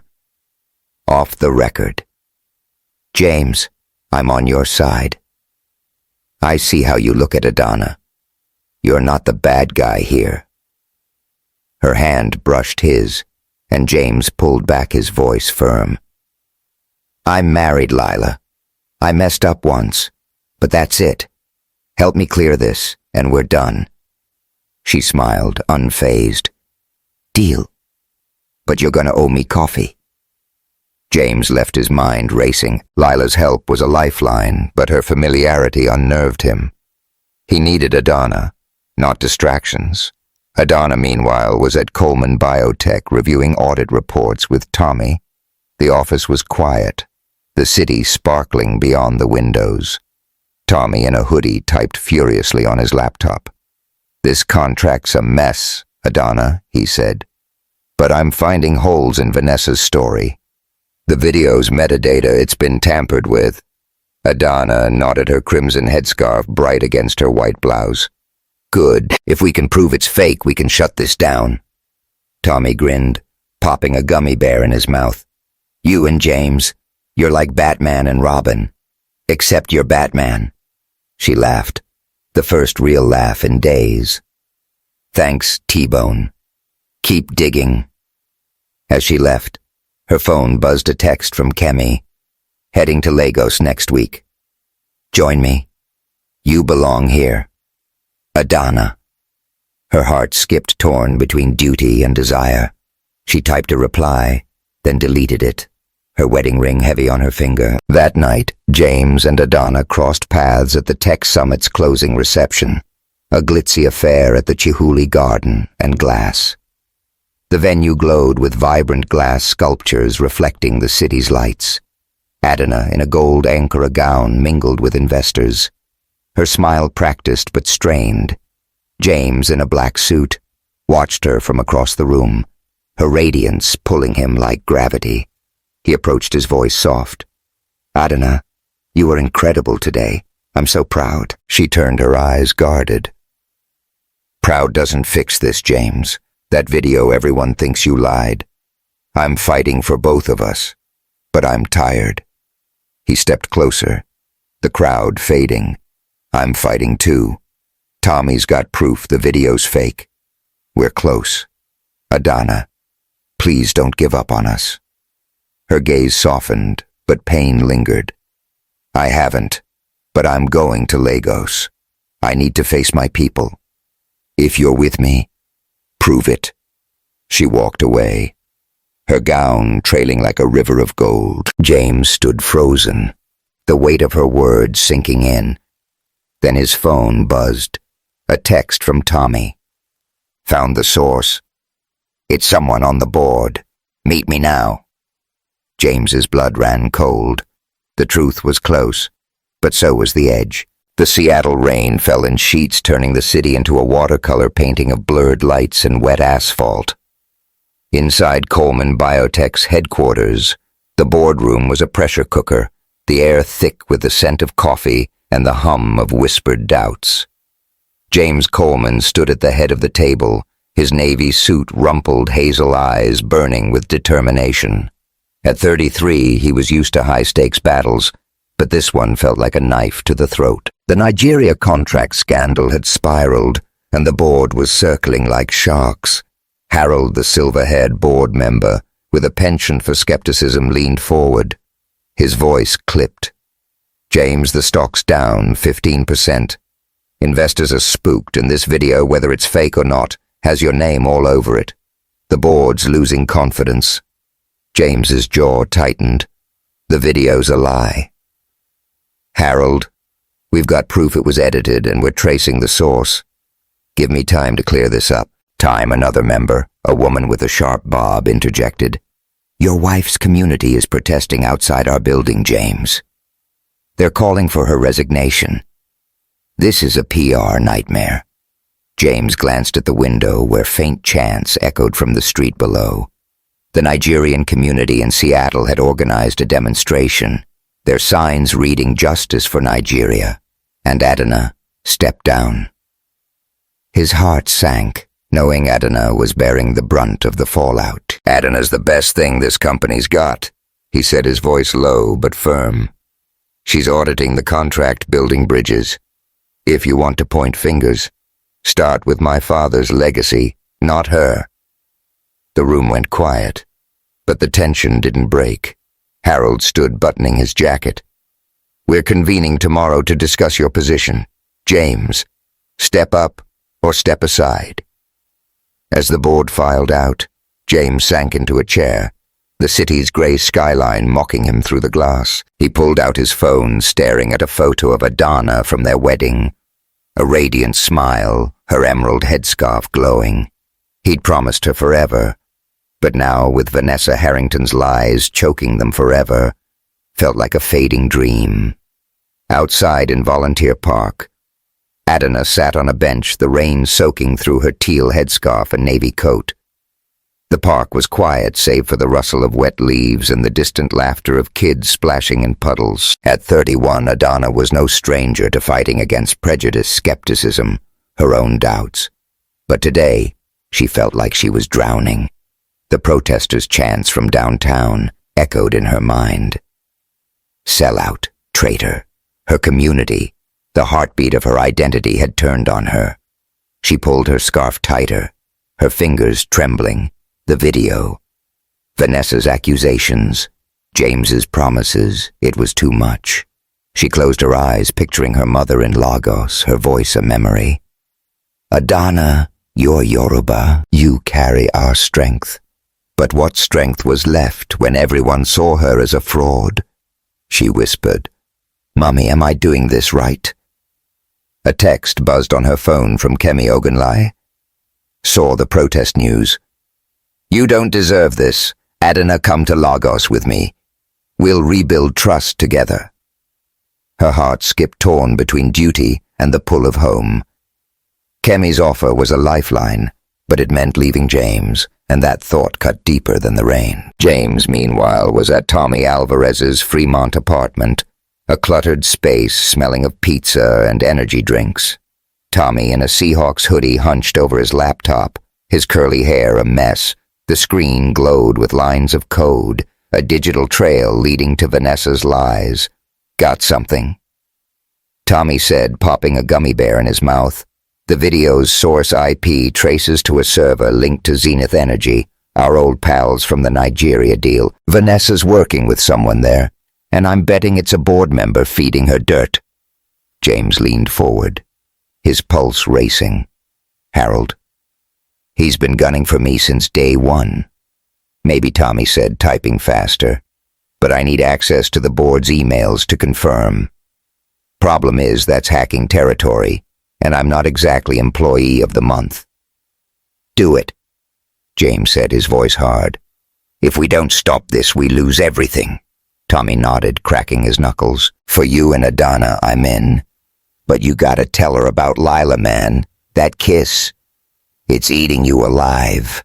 Off the record. James, I'm on your side. I see how you look at Adana. You're not the bad guy here. Her hand brushed his, and James pulled back, his voice firm. I'm married, Lila. I messed up once, but that's it. Help me clear this, and we're done. She smiled, unfazed. Deal. But you're gonna owe me coffee. James left his mind racing. Lila's help was a lifeline, but her familiarity unnerved him. He needed Adana, not distractions. Adana, meanwhile, was at Coleman Biotech reviewing audit reports with Tommy. The office was quiet, the city sparkling beyond the windows. Tommy, in a hoodie, typed furiously on his laptop. This contract's a mess, Adana, he said. But I'm finding holes in Vanessa's story. The video's metadata, it's been tampered with. Adana knotted her crimson headscarf bright against her white blouse. Good. If we can prove it's fake, we can shut this down. Tommy grinned, popping a gummy bear in his mouth. You and James, you're like Batman and Robin. Except you're Batman. She laughed, the first real laugh in days. Thanks, T-Bone. Keep digging. As she left, her phone buzzed a text from Kemi. Heading to Lagos next week. Join me. You belong here. Adana. Her heart skipped, torn between duty and desire. She typed a reply, then deleted it, her wedding ring heavy on her finger. That night, James and Adana crossed paths at the Tech Summit's closing reception, a glitzy affair at the Chihuly Garden and Glass. The venue glowed with vibrant glass sculptures reflecting the city's lights. Adana, in a gold Ankara gown, mingled with investors, her smile practiced but strained. James, in a black suit, watched her from across the room, her radiance pulling him like gravity. He approached, his voice soft. "Adana, you were incredible today. I'm so proud." She turned her eyes, guarded. "Proud doesn't fix this, James. That video, everyone thinks you lied. I'm fighting for both of us, but I'm tired." He stepped closer, the crowd fading. "I'm fighting too. Tommy's got proof the video's fake. We're close. Adana, please don't give up on us." Her gaze softened, but pain lingered. "I haven't, but I'm going to Lagos. I need to face my people. If you're with me, prove it." She walked away, her gown trailing like a river of gold. James stood frozen, the weight of her words sinking in. Then his phone buzzed, a text from Tommy. "Found the source. It's someone on the board. Meet me now." James's blood ran cold. The truth was close, but so was the edge. The Seattle rain fell in sheets, turning the city into a watercolor painting of blurred lights and wet asphalt. Inside Coleman Biotech's headquarters, the boardroom was a pressure cooker, the air thick with the scent of coffee and the hum of whispered doubts. James Coleman stood at the head of the table, his navy suit rumpled, hazel eyes burning with determination. At 33, he was used to high-stakes battles, but this one felt like a knife to the throat. The Nigeria contract scandal had spiraled, and the board was circling like sharks. Harold, the silver-haired board member, with a penchant for skepticism, leaned forward. His voice clipped. "James, the stock's down 15%. Investors are spooked, and this video, whether it's fake or not, has your name all over it. The board's losing confidence." James's jaw tightened. "The video's a lie." "Harold, we've got proof it was edited, and we're tracing the source. Give me time to clear this up." "Time," another member, a woman with a sharp bob, interjected. "Your wife's community is protesting outside our building, James. They're calling for her resignation. This is a PR nightmare." James glanced at the window where faint chants echoed from the street below. The Nigerian community in Seattle had organized a demonstration, their signs reading "Justice for Nigeria," and Adana stepped down. His heart sank, knowing Adana was bearing the brunt of the fallout. "Adana's the best thing this company's got," he said, his voice low but firm. "She's auditing the contract, building bridges. If you want to point fingers, start with my father's legacy, not her." The room went quiet, but the tension didn't break. Harold stood buttoning his jacket. "We're convening tomorrow to discuss your position. James, step up or step aside." As the board filed out, James sank into a chair, the city's gray skyline mocking him through the glass. He pulled out his phone, staring at a photo of Adana from their wedding. A radiant smile, her emerald headscarf glowing. He'd promised her forever, but now, with Vanessa Harrington's lies choking them forever, felt like a fading dream. Outside in Volunteer Park, Adana sat on a bench, the rain soaking through her teal headscarf and navy coat. The park was quiet, save for the rustle of wet leaves and the distant laughter of kids splashing in puddles. At 31, Adana was no stranger to fighting against prejudice, skepticism, her own doubts. But today, she felt like she was drowning. The protesters' chants from downtown echoed in her mind. Sellout, traitor. Her community, the heartbeat of her identity, had turned on her. She pulled her scarf tighter, her fingers trembling. The video, Vanessa's accusations, James's promises, it was too much. She closed her eyes, picturing her mother in Lagos, her voice a memory. "Adana, you're Yoruba. You carry our strength." But what strength was left when everyone saw her as a fraud? She whispered, "Mummy, am I doing this right?" A text buzzed on her phone from Kemi Ogunlai. Saw the protest news. "You don't deserve this. Adana, come to Lagos with me. We'll rebuild trust together." Her heart skipped, torn between duty and the pull of home. Kemi's offer was a lifeline, but it meant leaving James, and that thought cut deeper than the rain. James, meanwhile, was at Tommy Alvarez's Fremont apartment, a cluttered space smelling of pizza and energy drinks. Tommy, in a Seahawks hoodie, hunched over his laptop, his curly hair a mess. The screen glowed with lines of code, a digital trail leading to Vanessa's lies. "Got something?" Tommy said, popping a gummy bear in his mouth. "The video's source IP traces to a server linked to Zenith Energy, our old pals from the Nigeria deal. Vanessa's working with someone there, and I'm betting it's a board member feeding her dirt." James leaned forward, his pulse racing. "Harold? He's been gunning for me since day one." "Maybe," Tommy said, typing faster. "But I need access to the board's emails to confirm. Problem is, that's hacking territory, and I'm not exactly employee of the month." "Do it," James said, his voice hard. "If we don't stop this, we lose everything." Tommy nodded, cracking his knuckles. "For you and Adana, I'm in. But you gotta tell her about Lila, man. That kiss. It's eating you alive."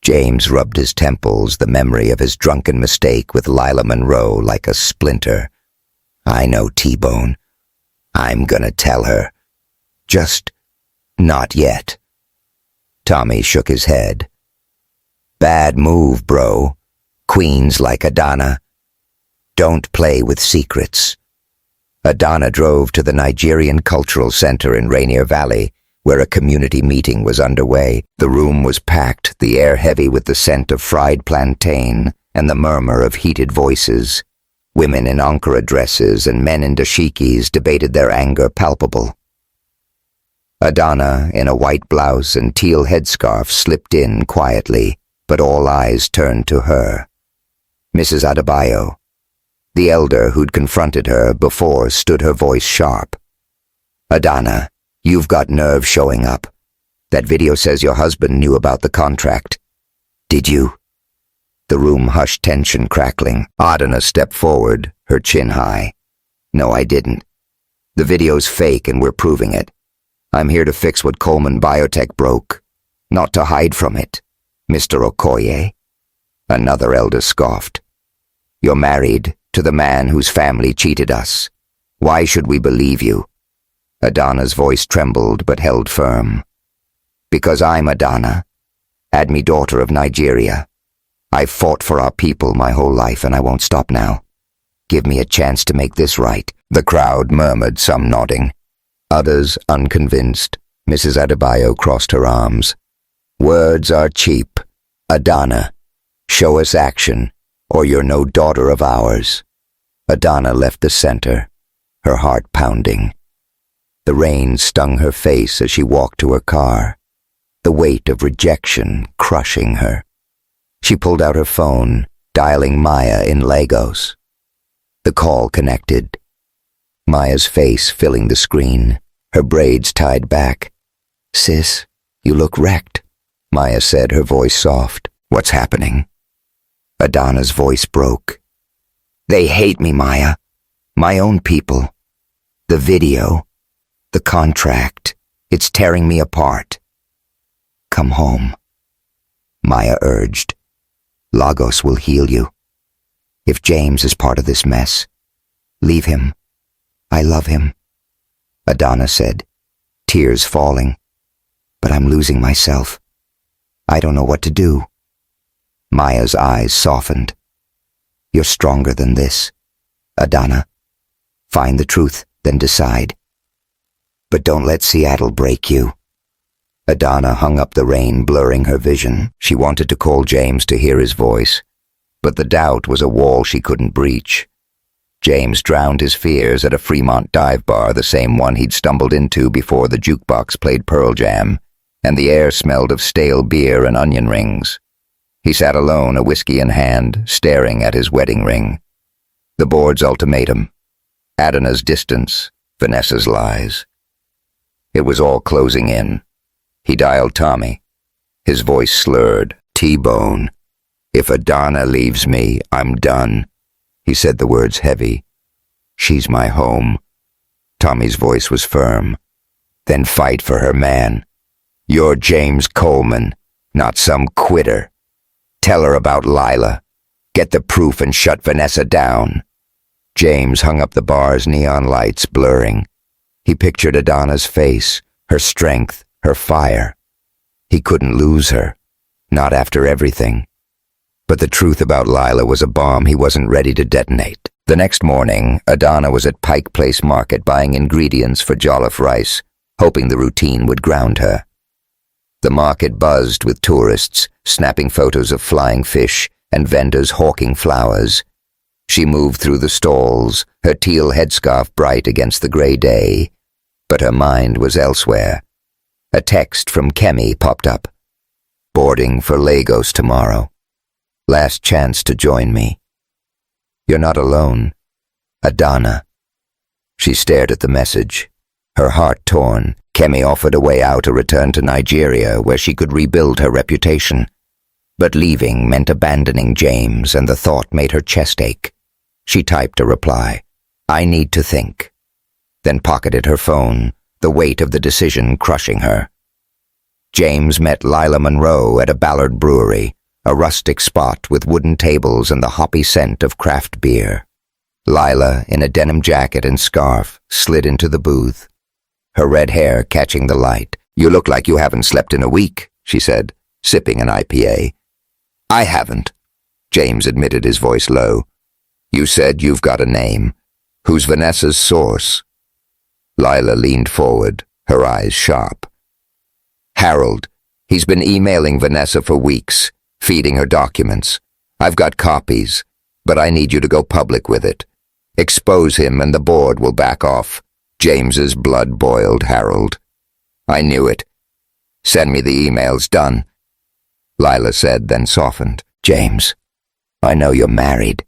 James rubbed his temples, the memory of his drunken mistake with Lila Monroe like a splinter. "I know, T-Bone. I'm gonna tell her. Just not yet." Tommy shook his head. "Bad move, bro. Queens like Adana. Don't play with secrets." Adana drove to the Nigerian Cultural Center in Rainier Valley, where a community meeting was underway. The room was packed, the air heavy with the scent of fried plantain and the murmur of heated voices. Women in Ankara dresses and men in dashikis debated their anger palpable. Adana, in a white blouse and teal headscarf, slipped in quietly, but all eyes turned to her. Mrs. Adebayo, the elder who'd confronted her before, stood, her voice sharp. "Adana, you've got nerve showing up. That video says your husband knew about the contract. Did you?" The room hushed, tension crackling. Adana stepped forward, her chin high. "No, I didn't. The video's fake and we're proving it. I'm here to fix what Coleman Biotech broke, not to hide from it, Mr. Okoye." Another elder scoffed. "You're married to the man whose family cheated us. Why should we believe you?" Adana's voice trembled but held firm. "Because I'm Adana, Admi, daughter of Nigeria. I've fought for our people my whole life and I won't stop now. Give me a chance to make this right." The crowd murmured, some nodding. Others, unconvinced. Mrs. Adebayo crossed her arms. "Words are cheap. Adana, show us action, or you're no daughter of ours." Adana left the center, her heart pounding. The rain stung her face as she walked to her car, the weight of rejection crushing her. She pulled out her phone, dialing Maya in Lagos. The call connected. Maya's face filling the screen, her braids tied back. "Sis, you look wrecked," Maya said, her voice soft. "What's happening?" Adana's voice broke. "They hate me, Maya. My own people. The video. The contract. It's tearing me apart. Come home." Maya urged. "Lagos will heal you. If James is part of this mess, leave him. I love him." Adana said, tears falling. "But I'm losing myself. I don't know what to do." Maya's eyes softened. "You're stronger than this, Adana. Find the truth, then decide. But don't let Seattle break you." Adana hung up the rain, blurring her vision. She wanted to call James to hear his voice, but the doubt was a wall she couldn't breach. James drowned his fears at a Fremont dive bar, the same one he'd stumbled into before the jukebox played Pearl Jam, and the air smelled of stale beer and onion rings. He sat alone, a whiskey in hand, staring at his wedding ring. The board's ultimatum. Adana's distance, Vanessa's lies. It was all closing in. He dialed Tommy. His voice slurred. "T-Bone, if Adana leaves me, I'm done." He said the words heavy. "She's my home." Tommy's voice was firm. "Then fight for her, man. You're James Coleman, not some quitter. Tell her about Lila. Get the proof and shut Vanessa down." James hung up the bar's neon lights, blurring. He pictured Adana's face, her strength, her fire. He couldn't lose her, not after everything. But the truth about Lila was a bomb he wasn't ready to detonate. The next morning, Adana was at Pike Place Market buying ingredients for jollof rice, hoping the routine would ground her. The market buzzed with tourists, snapping photos of flying fish and vendors hawking flowers. She moved through the stalls, her teal headscarf bright against the gray day. But her mind was elsewhere. A text from Kemi popped up. "Boarding for Lagos tomorrow. Last chance to join me. You're not alone. Adana." She stared at the message, her heart torn. Kemi offered a way out, a return to Nigeria where she could rebuild her reputation. But leaving meant abandoning James, and the thought made her chest ache. She typed a reply, "I need to think," then pocketed her phone, the weight of the decision crushing her. James met Lila Monroe at a Ballard brewery, a rustic spot with wooden tables and the hoppy scent of craft beer. Lila, in a denim jacket and scarf, slid into the booth, her red hair catching the light. "You look like you haven't slept in a week," she said, sipping an IPA. "I haven't," James admitted, his voice low. "You said you've got a name. Who's Vanessa's source?" Lila leaned forward, her eyes sharp. "Harold. He's been emailing Vanessa for weeks, feeding her documents. I've got copies, but I need you to go public with it. Expose him and the board will back off." James's blood boiled. "Harold. I knew it. Send me the emails, done." Lila said, then softened. "James, I know you're married.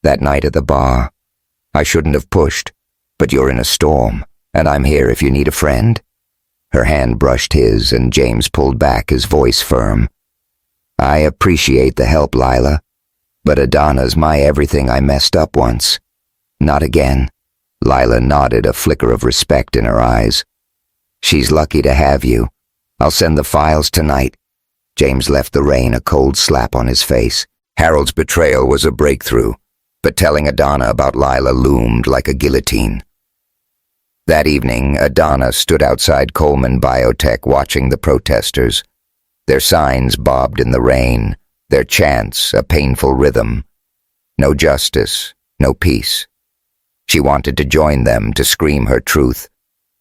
That night at the bar, I shouldn't have pushed, but you're in a storm, and I'm here if you need a friend." Her hand brushed his, and James pulled back, his voice firm. "I appreciate the help, Lila, but Adana's my everything. I messed up once. Not again." Lila nodded, a flicker of respect in her eyes. "She's lucky to have you. I'll send the files tonight." James left the rain, a cold slap on his face. Harold's betrayal was a breakthrough, but telling Adana about Lila loomed like a guillotine. That evening, Adana stood outside Coleman Biotech watching the protesters. Their signs bobbed in the rain, their chants a painful rhythm. No justice, no peace. She wanted to join them, to scream her truth,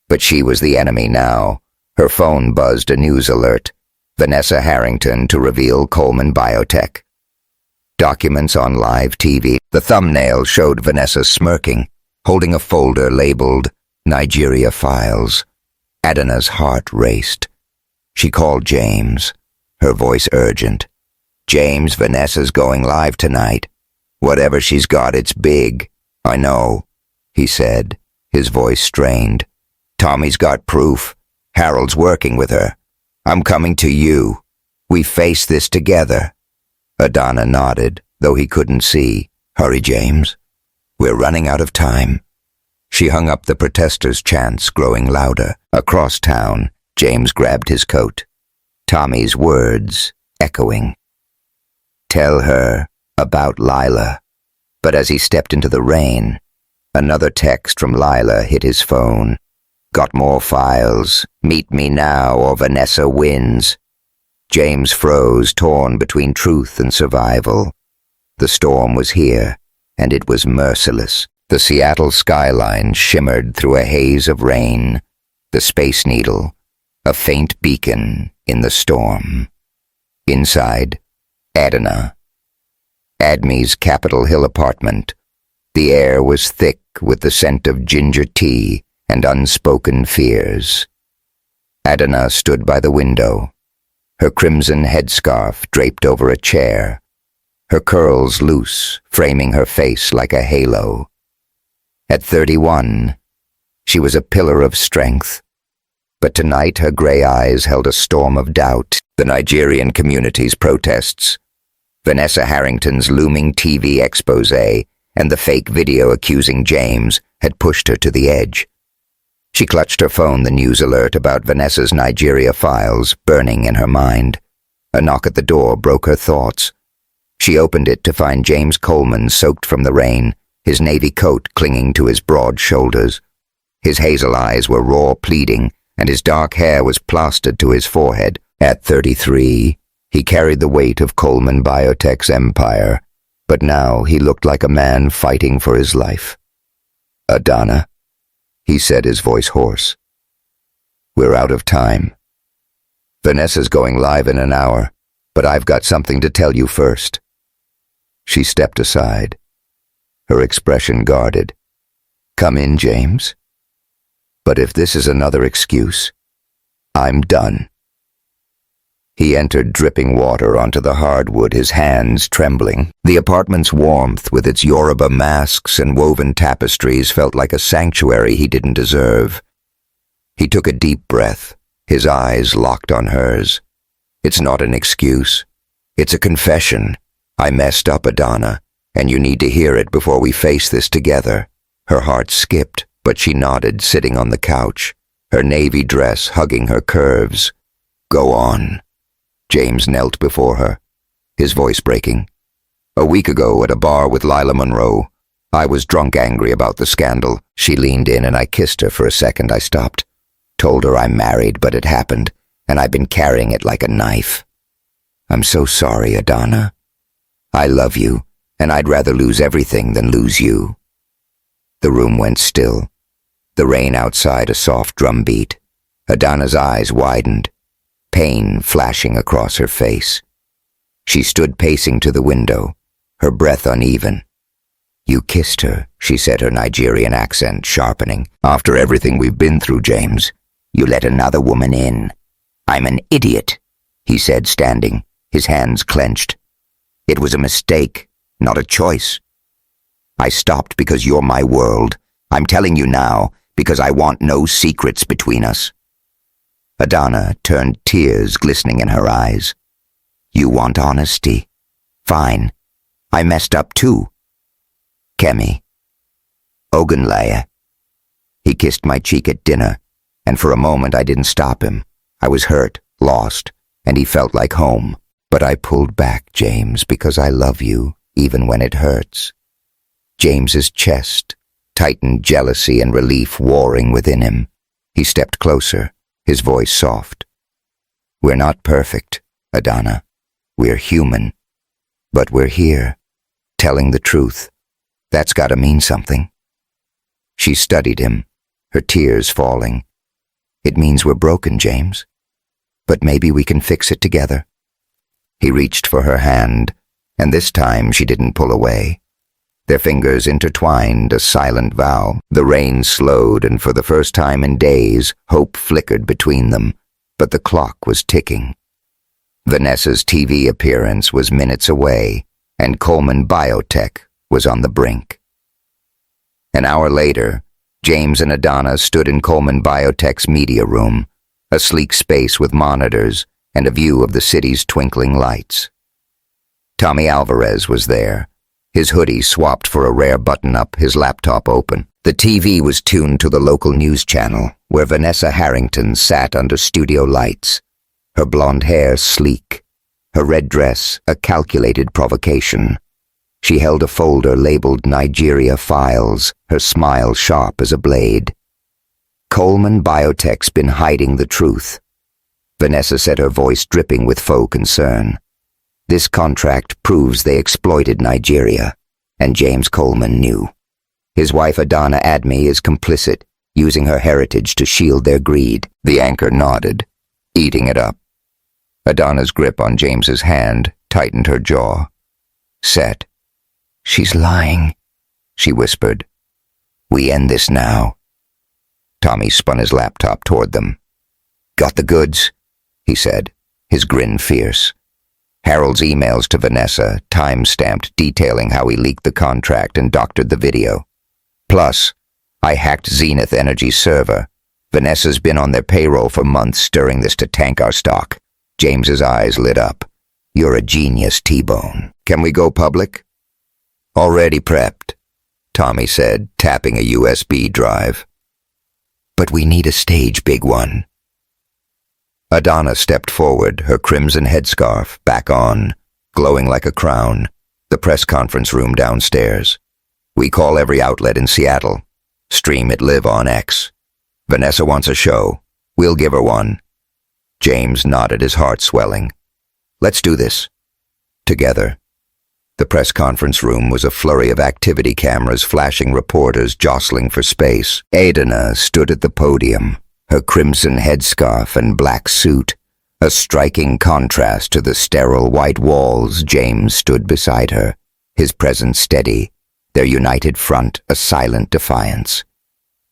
but she was the enemy now. Her phone buzzed a news alert. Vanessa Harrington to reveal Coleman Biotech. Documents on live TV. The thumbnail showed Vanessa smirking, holding a folder labeled Nigeria Files. Adana's heart raced. She called James, her voice urgent. "James, Vanessa's going live tonight. Whatever she's got, it's big. I know," he said, his voice strained. "Tommy's got proof. Harold's working with her. I'm coming to you. We face this together." Adana nodded, though he couldn't see. "Hurry, James. We're running out of time." She hung up the protesters' chants, growing louder. Across town, James grabbed his coat. Tommy's words echoing. "Tell her about Lila." But as he stepped into the rain, another text from Lila hit his phone. "Got more files. Meet me now or Vanessa wins." James froze, torn between truth and survival. The storm was here, and it was merciless. The Seattle skyline shimmered through a haze of rain, the Space Needle, a faint beacon in the storm. Inside, Adana. Admi's Capitol Hill apartment. The air was thick with the scent of ginger tea and unspoken fears. Adana stood by the window, her crimson headscarf draped over a chair, her curls loose, framing her face like a halo. At 31, she was a pillar of strength. But tonight her gray eyes held a storm of doubt. The Nigerian community's protests, Vanessa Harrington's looming TV expose, and the fake video accusing James had pushed her to the edge. She clutched her phone, the news alert about Vanessa's Nigeria files burning in her mind. A knock at the door broke her thoughts. She opened it to find James Coleman soaked from the rain, his navy coat clinging to his broad shoulders. His hazel eyes were raw pleading, and his dark hair was plastered to his forehead. At 33, he carried the weight of Coleman Biotech's empire, but now he looked like a man fighting for his life. "Adana," he said, his voice hoarse. "We're out of time. Vanessa's going live in an hour, but I've got something to tell you first." She stepped aside, her expression guarded. "Come in, James. But if this is another excuse, I'm done." He entered, dripping water onto the hardwood, his hands trembling. The apartment's warmth, with its Yoruba masks and woven tapestries, felt like a sanctuary he didn't deserve. He took a deep breath, his eyes locked on hers. "It's not an excuse. It's a confession. I messed up, Adana, and you need to hear it before we face this together." Her heart skipped, but she nodded, sitting on the couch, her navy dress hugging her curves. "Go on." James knelt before her, his voice breaking. "A week ago at a bar with Lila Monroe, I was drunk angry about the scandal. She leaned in and I kissed her for a second. I stopped. Told her I'm married, but it happened, and I've been carrying it like a knife. I'm so sorry, Adana. I love you, and I'd rather lose everything than lose you." The room went still, the rain outside a soft drumbeat. Adana's eyes widened, pain flashing across her face. She stood pacing to the window, her breath uneven. "You kissed her," she said, her Nigerian accent sharpening. "After everything we've been through, James, you let another woman in." "I'm an idiot," he said, standing, his hands clenched. "It was a mistake, not a choice. I stopped because you're my world. I'm telling you now because I want no secrets between us." Adana turned, tears glistening in her eyes. "You want honesty? Fine. I messed up too. Kemi. Ogunleye." He kissed my cheek at dinner, and for a moment I didn't stop him. I was hurt, lost, and he felt like home. But I pulled back, James, because I love you, even when it hurts. James's chest tightened, jealousy and relief warring within him. He stepped closer, his voice soft. "We're not perfect, Adana. We're human. But we're here, telling the truth. That's gotta mean something." She studied him, her tears falling. "It means we're broken, James. But maybe we can fix it together." He reached for her hand, and this time she didn't pull away. Their fingers intertwined, a silent vow. The rain slowed, and for the first time in days, hope flickered between them, but the clock was ticking. Vanessa's TV appearance was minutes away, and Coleman Biotech was on the brink. An hour later, James and Adana stood in Coleman Biotech's media room, a sleek space with monitors and a view of the city's twinkling lights. Tommy Alvarez was there, his hoodie swapped for a rare button-up, his laptop open. The TV was tuned to the local news channel, where Vanessa Harrington sat under studio lights, her blonde hair sleek, her red dress a calculated provocation. She held a folder labeled Nigeria Files, her smile sharp as a blade. "Coleman Biotech's been hiding the truth," Vanessa said, her voice dripping with faux concern. "This contract proves they exploited Nigeria, and James Coleman knew. His wife Adana Admi is complicit, using her heritage to shield their greed." The anchor nodded, eating it up. Adana's grip on James's hand tightened her jaw. Set. "She's lying," she whispered. "We end this now." Tommy spun his laptop toward them. "Got the goods?" he said, his grin fierce. Harold's emails to Vanessa, time-stamped, detailing how he leaked the contract and doctored the video. "Plus, I hacked Zenith Energy's server. Vanessa's been on their payroll for months, stirring this to tank our stock." James's eyes lit up. "You're a genius, T-Bone. Can we go public?" "Already prepped," Tommy said, tapping a USB drive. But we need a stage, big one. Adana stepped forward, her crimson headscarf back on, glowing like a crown, the press conference room downstairs. We call every outlet in Seattle. Stream it live on X. Vanessa wants a show. We'll give her one. James nodded, his heart swelling. Let's do this. Together. The press conference room was a flurry of activity cameras, flashing reporters jostling for space. Adana stood at the podium, her crimson headscarf and black suit, a striking contrast to the sterile white walls. James stood beside her, his presence steady, their united front a silent defiance.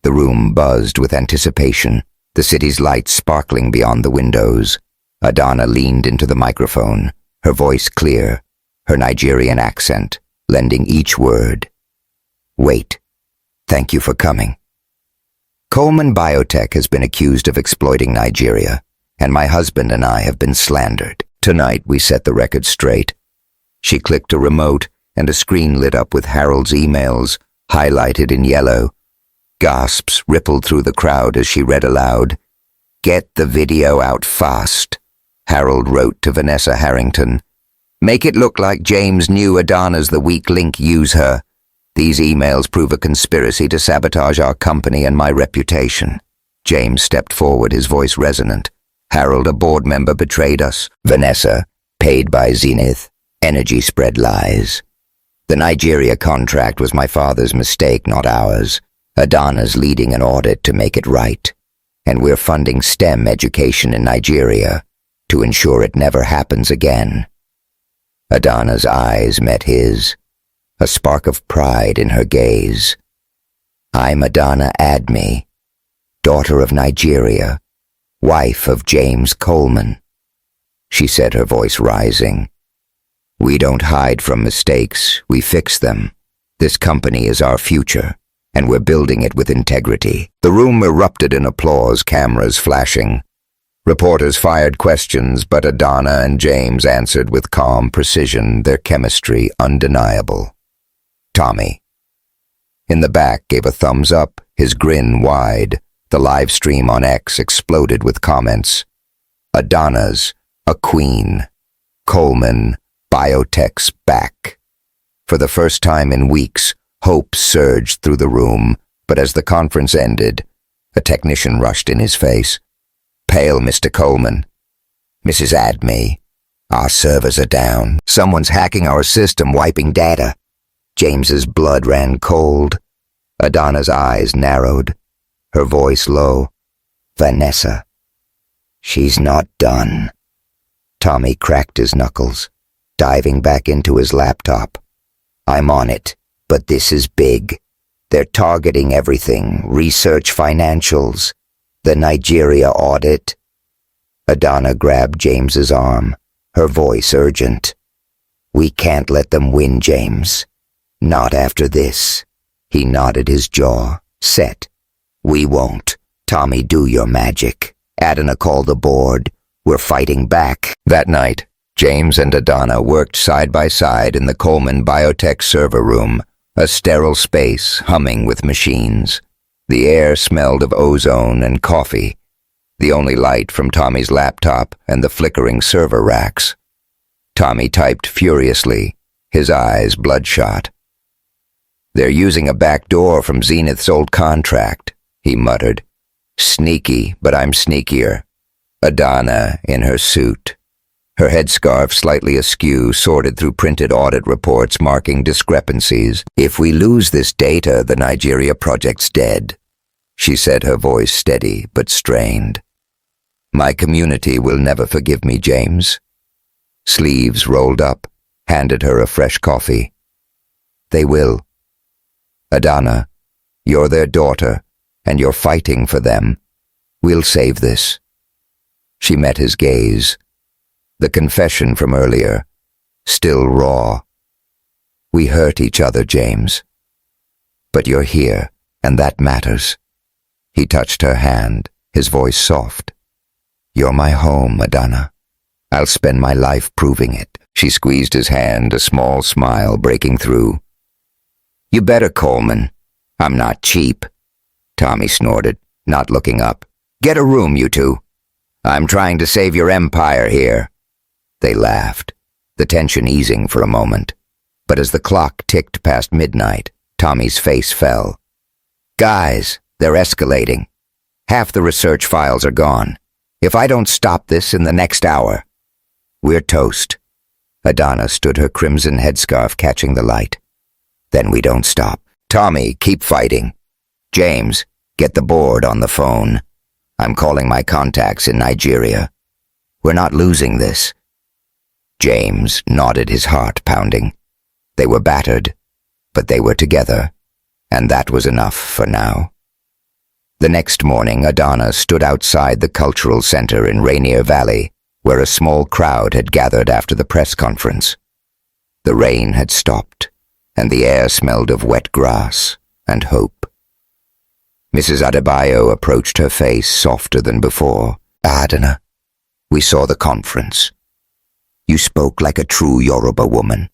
The room buzzed with anticipation, the city's lights sparkling beyond the windows. Adana leaned into the microphone, her voice clear, her Nigerian accent lending each word. Wait. Thank you for coming. Coleman Biotech has been accused of exploiting Nigeria, and my husband and I have been slandered. Tonight we set the record straight. She clicked a remote, and a screen lit up with Harold's emails, highlighted in yellow. Gasps rippled through the crowd as she read aloud. Get the video out fast, Harold wrote to Vanessa Harrington. Make it look like James knew Adana's the weak link. Use her. These emails prove a conspiracy to sabotage our company and my reputation. James stepped forward, his voice resonant. Harold, a board member, betrayed us. Vanessa, paid by Zenith. Energy spread lies. The Nigeria contract was my father's mistake, not ours. Adana's leading an audit to make it right. And we're funding STEM education in Nigeria to ensure it never happens again. Adana's eyes met his, a spark of pride in her gaze. I'm Adana Admi, daughter of Nigeria, wife of James Coleman, she said, her voice rising. We don't hide from mistakes, we fix them. This company is our future, and we're building it with integrity. The room erupted in applause, cameras flashing. Reporters fired questions, but Adana and James answered with calm precision, their chemistry undeniable. Tommy, in the back, gave a thumbs up, his grin wide. The live stream on X exploded with comments. Adana's a queen. Coleman, Biotech's back. For the first time in weeks, hope surged through the room, but as the conference ended, a technician rushed in his face. Pale, Mr. Coleman. Mrs. Admi, our servers are down. Someone's hacking our system, wiping data. James's blood ran cold. Adana's eyes narrowed, her voice low. Vanessa. She's not done. Tommy cracked his knuckles, diving back into his laptop. I'm on it, but this is big. They're targeting everything, research, financials. The Nigeria audit. Adana grabbed James's arm, her voice urgent. We can't let them win, James. Not after this. He nodded, his jaw set. We won't. Tommy, do your magic. Adana called the board. We're fighting back. That night, James and Adana worked side by side in the Coleman Biotech server room, a sterile space humming with machines. The air smelled of ozone and coffee, the only light from Tommy's laptop and the flickering server racks. Tommy typed furiously, his eyes bloodshot. They're using a back door from Zenith's old contract, he muttered. Sneaky, but I'm sneakier. Adana, in her suit, her headscarf slightly askew, sorted through printed audit reports marking discrepancies. If we lose this data, the Nigeria project's dead, she said, her voice steady but strained. My community will never forgive me, James. Sleeves rolled up, handed her a fresh coffee. They will. Adana, you're their daughter, and you're fighting for them. We'll save this. She met his gaze. The confession from earlier, still raw. We hurt each other, James. But you're here, and that matters. He touched her hand, his voice soft. You're my home, Adana. I'll spend my life proving it. She squeezed his hand, a small smile breaking through. You better, Coleman. I'm not cheap. Tommy snorted. not looking up. "Get a room, you two. I'm trying to save your empire here." They laughed, the tension easing for a moment. But as the clock ticked past midnight, Tommy's face fell. "Guys, they're escalating. Half the research files are gone. If I don't stop this in the next hour, we're toast." Adana stood, her crimson headscarf catching the light. "Then we don't stop. Tommy, keep fighting. James, get the board on the phone. I'm calling my contacts in Nigeria. We're not losing this." James nodded, his heart pounding. They were battered, but they were together, and that was enough for now. The next morning, Adana stood outside the cultural center in Rainier Valley, where a small crowd had gathered after the press conference. The rain had stopped, and the air smelled of wet grass and hope. Mrs. Adebayo approached, her face softer than before. "Adana, we saw the conference. You spoke like a true Yoruba woman.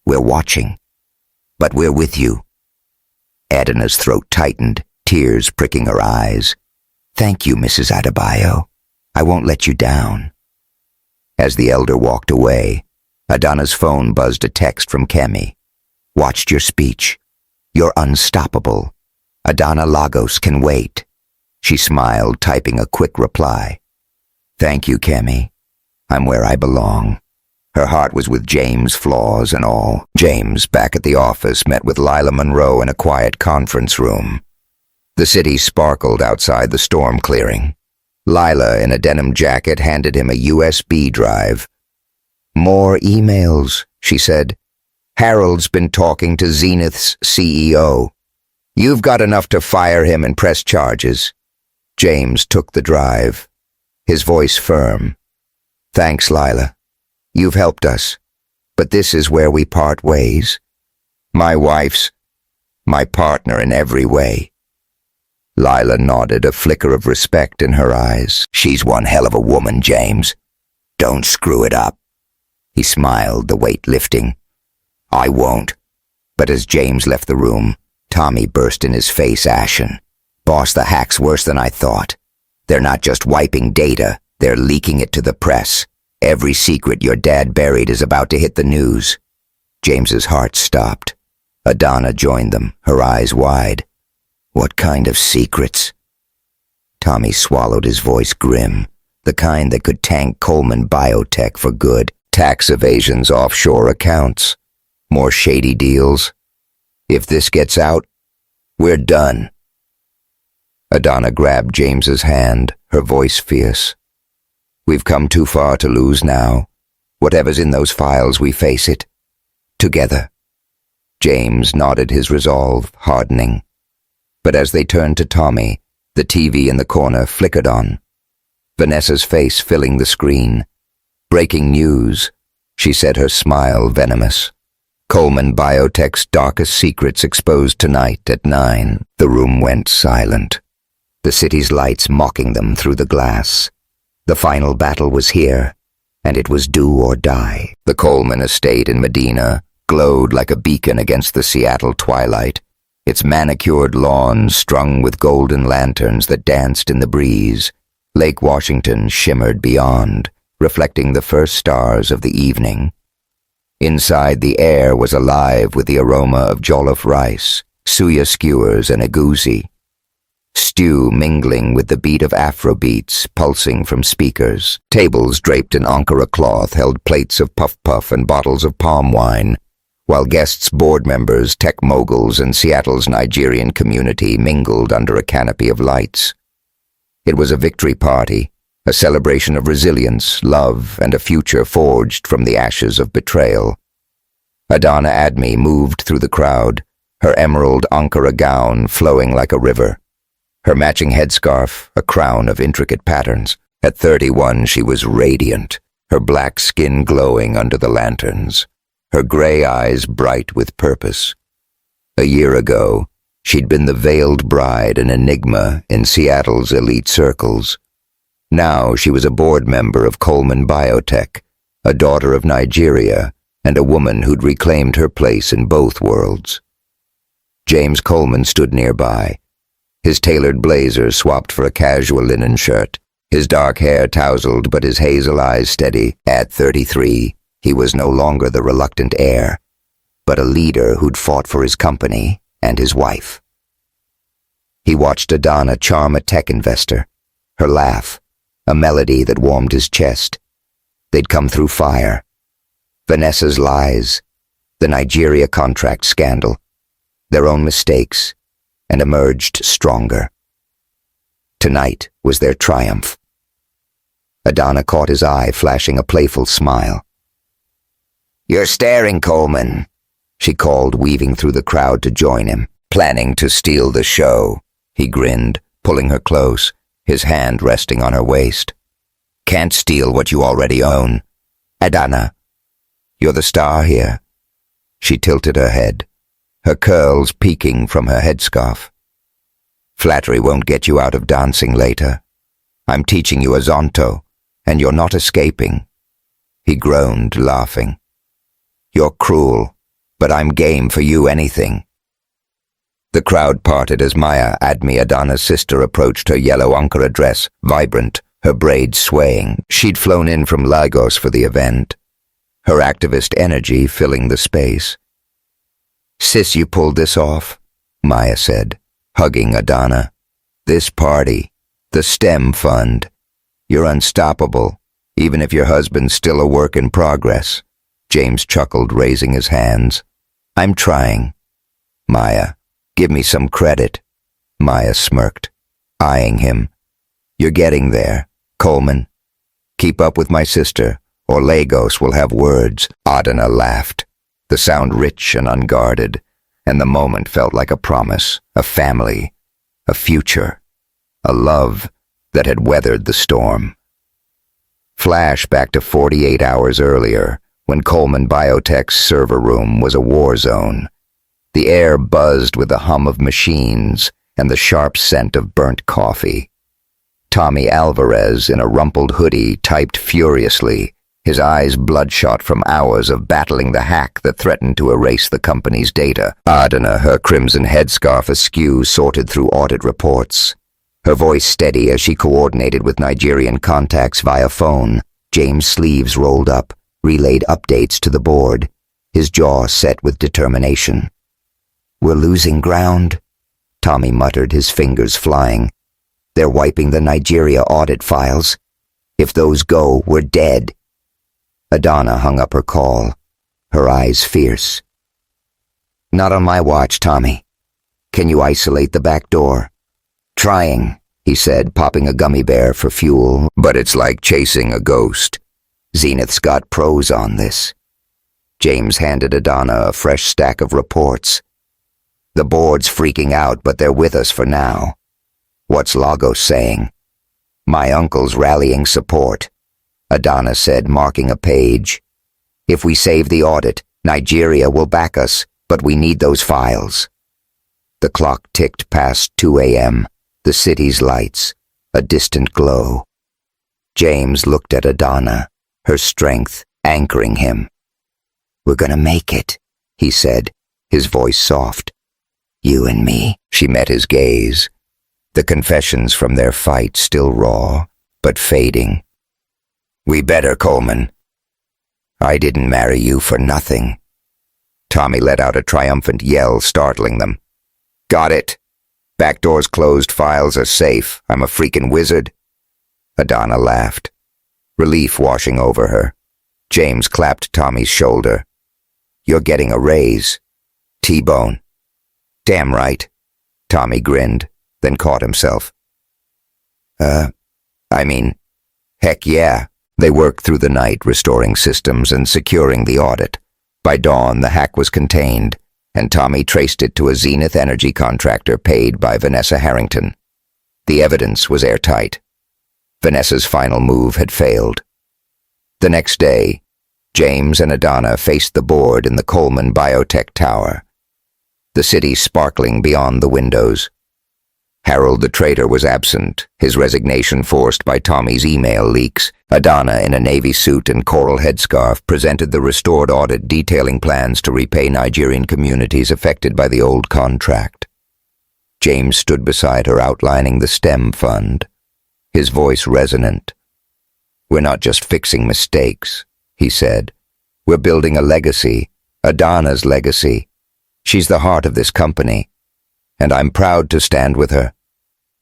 We're watching, but we're with you." Adana's throat tightened, tears pricking her eyes. "Thank you, Mrs. Adebayo. I won't let you down." As the elder walked away, Adana's phone buzzed a text from Kemi. "Watched your speech. You're unstoppable. Adana Lagos can wait." She smiled, typing a quick reply. "Thank you, Kemi. I'm where I belong." Her heart was with James, flaws and all. James, back at the office, met with Lila Monroe in a quiet conference room. The city sparkled outside the storm clearing. Lila, in a denim jacket, handed him a USB drive. "More emails," she said. "Harold's been talking to Zenith's CEO. You've got enough to fire him and press charges." James took the drive, his voice firm. "Thanks, Lila. You've helped us, but this is where we part ways. My wife's my partner in every way." Lila nodded, a flicker of respect in her eyes. "She's one hell of a woman, James. Don't screw it up." He smiled, the weight lifting. "I won't." But as James left the room, Tommy burst in, his face ashen. "Boss, the hack's worse than I thought. They're not just wiping data, they're leaking it to the press. Every secret your dad buried is about to hit the news." James's heart stopped. Adana joined them, her eyes wide. "What kind of secrets?" Tommy swallowed, his voice grim. The kind that could tank Coleman Biotech for good. Tax evasions, offshore accounts. More shady deals. "If this gets out, we're done." Adana grabbed James's hand, her voice fierce. "We've come too far to lose now. Whatever's in those files, we face it. Together." James nodded, his resolve hardening. But as they turned to Tommy, the TV in the corner flickered on. Vanessa's face filling the screen. "Breaking news," she said, her smile venomous. "Coleman Biotech's darkest secrets exposed tonight at 9. The room went silent, the city's lights mocking them through the glass. The final battle was here, and it was do or die. The Coleman estate in Medina glowed like a beacon against the Seattle twilight, its manicured lawns strung with golden lanterns that danced in the breeze. Lake Washington shimmered beyond, reflecting the first stars of the evening. Inside, the air was alive with the aroma of jollof rice, suya skewers, and egusi. Stew mingling with the beat of Afrobeats pulsing from speakers. Tables draped in Ankara cloth held plates of puff-puff and bottles of palm wine, while guests, board members, tech moguls, and Seattle's Nigerian community mingled under a canopy of lights. It was a victory party, a celebration of resilience, love, and a future forged from the ashes of betrayal. Adana Admi moved through the crowd, her emerald Ankara gown flowing like a river, her matching headscarf a crown of intricate patterns. At 31, she was radiant, her black skin glowing under the lanterns, her gray eyes bright with purpose. A year ago, she'd been the veiled bride, an enigma in Seattle's elite circles. Now she was a board member of Coleman Biotech, a daughter of Nigeria, and a woman who'd reclaimed her place in both worlds. James Coleman stood nearby, his tailored blazer swapped for a casual linen shirt, his dark hair tousled but his hazel eyes steady. At 33, he was no longer the reluctant heir, but a leader who'd fought for his company and his wife. He watched Adana charm a tech investor, her laugh, a melody that warmed his chest. They'd come through fire. Vanessa's lies, the Nigeria contract scandal, their own mistakes, and emerged stronger. Tonight was their triumph. Adana caught his eye, flashing a playful smile. "You're staring, Coleman," she called, weaving through the crowd to join him. "Planning to steal the show," he grinned, pulling her close, his hand resting on her waist. "Can't steal what you already own. Adana, you're the star here." She tilted her head, her curls peeking from her headscarf. "Flattery won't get you out of dancing later. I'm teaching you a zonto, and you're not escaping." He groaned, laughing. "You're cruel, but I'm game for you anything." The crowd parted as Maya, Adana's sister, approached her yellow Ankara dress, vibrant, her braids swaying. She'd flown in from Lagos for the event, her activist energy filling the space. "Sis, you pulled this off," Maya said, hugging Adana. "This party, the STEM fund. You're unstoppable, even if your husband's still a work in progress." James chuckled, raising his hands. "I'm trying." "Maya, give me some credit." Maya smirked, eyeing him. "You're getting there, Coleman. Keep up with my sister, or Lagos will have words." Adana laughed, the sound rich and unguarded, and the moment felt like a promise, a family, a future, a love that had weathered the storm. Flash back to 48 hours earlier, when Coleman Biotech's server room was a war zone. The air buzzed with the hum of machines and the sharp scent of burnt coffee. Tommy Alvarez, in a rumpled hoodie, typed furiously, his eyes bloodshot from hours of battling the hack that threatened to erase the company's data. Adana, her crimson headscarf askew, sorted through audit reports, her voice steady as she coordinated with Nigerian contacts via phone. James' sleeves rolled up, relayed updates to the board, his jaw set with determination. "We're losing ground," Tommy muttered, his fingers flying. "They're wiping the Nigeria audit files. If those go, we're dead." Adana hung up her call, her eyes fierce. "Not on my watch, Tommy. Can you isolate the back door?" "Trying," he said, popping a gummy bear for fuel. "But it's like chasing a ghost. Zenith's got pros on this." James handed Adana a fresh stack of reports. "The board's freaking out, but they're with us for now." "What's Lagos saying?" "My uncle's rallying support," Adana said, marking a page. "If we save the audit, Nigeria will back us, but we need those files." The clock ticked past 2 a.m., the city's lights, a distant glow. James looked at Adana, her strength anchoring him. "We're gonna make it," he said, his voice soft. "You and me." She met his gaze, the confessions from their fight still raw, but fading. "We better, Coleman. I didn't marry you for nothing." Tommy let out a triumphant yell, startling them. "Got it. Back doors closed, files are safe. I'm a freaking wizard." Adana laughed, relief washing over her. James clapped Tommy's shoulder. "You're getting a raise. T-bone." "Damn right." Tommy grinned, then caught himself. Heck yeah." They worked through the night, restoring systems and securing the audit. By dawn, the hack was contained, and Tommy traced it to a Zenith Energy contractor paid by Vanessa Harrington. The evidence was airtight. Vanessa's final move had failed. The next day, James and Adana faced the board in the Coleman Biotech Tower, the city sparkling beyond the windows. Harold the traitor was absent, his resignation forced by Tommy's email leaks. Adana, in a navy suit and coral headscarf, presented the restored audit detailing plans to repay Nigerian communities affected by the old contract. James stood beside her, outlining the STEM fund, his voice resonant. "We're not just fixing mistakes," he said. "We're building a legacy, Adana's legacy. She's the heart of this company, and I'm proud to stand with her."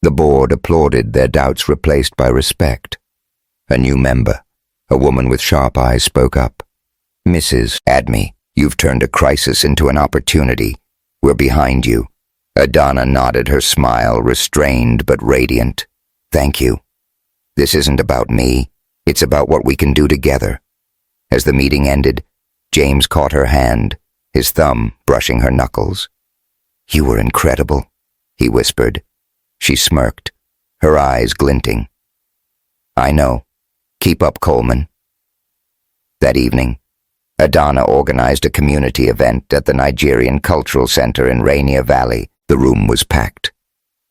The board applauded, their doubts replaced by respect. A new member, a woman with sharp eyes, spoke up. "Mrs. Adme, you've turned a crisis into an opportunity. We're behind you." Adana nodded, her smile restrained but radiant. "Thank you. This isn't about me. It's about what we can do together." As the meeting ended, James caught her hand, his thumb brushing her knuckles. "You were incredible," he whispered. She smirked, her eyes glinting. "I know. Keep up, Coleman." That evening, Adana organized a community event at the Nigerian Cultural Center in Rainier Valley. The room was packed,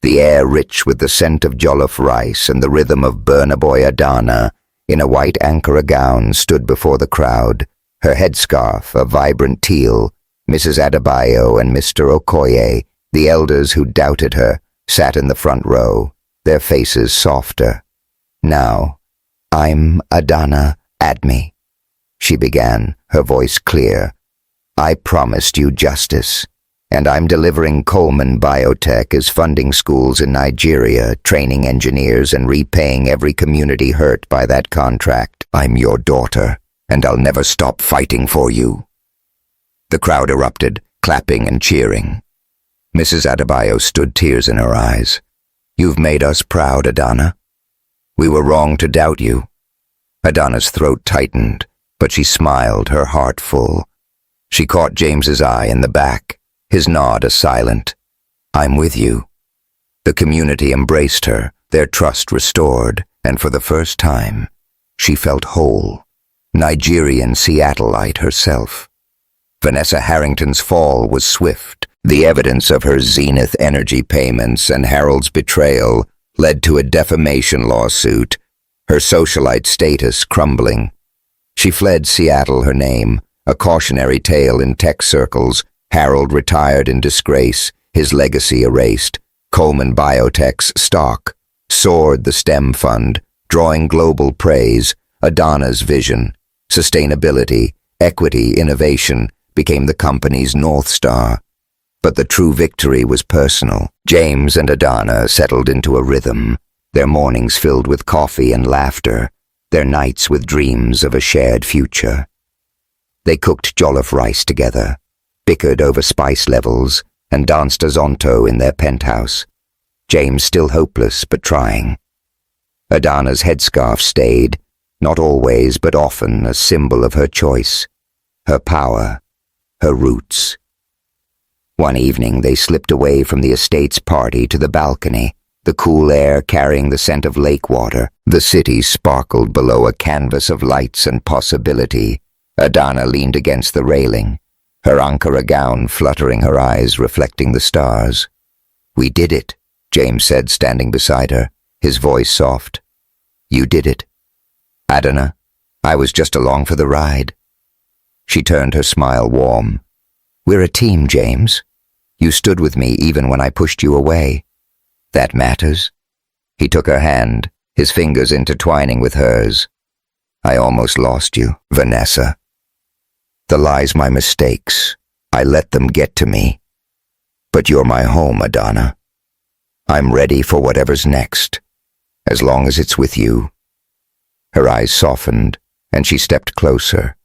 the air rich with the scent of jollof rice and the rhythm of Burna Boy. Adana, in a white Ankara gown, stood before the crowd, her headscarf a vibrant teal. Mrs. Adebayo and Mr. Okoye, the elders who doubted her, sat in the front row, their faces softer. "Now, I'm Adana Adme," she began, her voice clear. "I promised you justice, and I'm delivering. Coleman Biotech is funding schools in Nigeria, training engineers, and repaying every community hurt by that contract. I'm your daughter, and I'll never stop fighting for you." The crowd erupted, clapping and cheering. Mrs. Adebayo stood, tears in her eyes. "You've made us proud, Adana. We were wrong to doubt you." Adana's throat tightened, but she smiled, her heart full. She caught James's eye in the back, his nod a silent, "I'm with you." The community embraced her, their trust restored, and for the first time, she felt whole. Nigerian Seattleite herself. Vanessa Harrington's fall was swift. The evidence of her Zenith Energy payments and Harold's betrayal led to a defamation lawsuit, her socialite status crumbling. She fled Seattle, her name, a cautionary tale in tech circles. Harold retired in disgrace, his legacy erased. Coleman Biotech's stock soared, the STEM fund, drawing global praise. Adana's vision, sustainability, equity, innovation, became the company's North Star. But the true victory was personal. James and Adana settled into a rhythm, their mornings filled with coffee and laughter, their nights with dreams of a shared future. They cooked jollof rice together, bickered over spice levels, and danced a zonto in their penthouse. James still hopeless but trying. Adana's headscarf stayed, not always but often, a symbol of her choice, her power, her roots. One evening they slipped away from the estate's party to the balcony, the cool air carrying the scent of lake water. The city sparkled below, a canvas of lights and possibility. Adana leaned against the railing, her Ankara gown fluttering, her eyes reflecting the stars. "We did it," James said, standing beside her, his voice soft. "You did it. Adana, I was just along for the ride." She turned, her smile warm. "We're a team, James. You stood with me even when I pushed you away. That matters." He took her hand, his fingers intertwining with hers. "I almost lost you, Vanessa. The lies my mistakes. I let them get to me. But you're my home, Adana. I'm ready for whatever's next, as long as it's with you." Her eyes softened, and she stepped closer,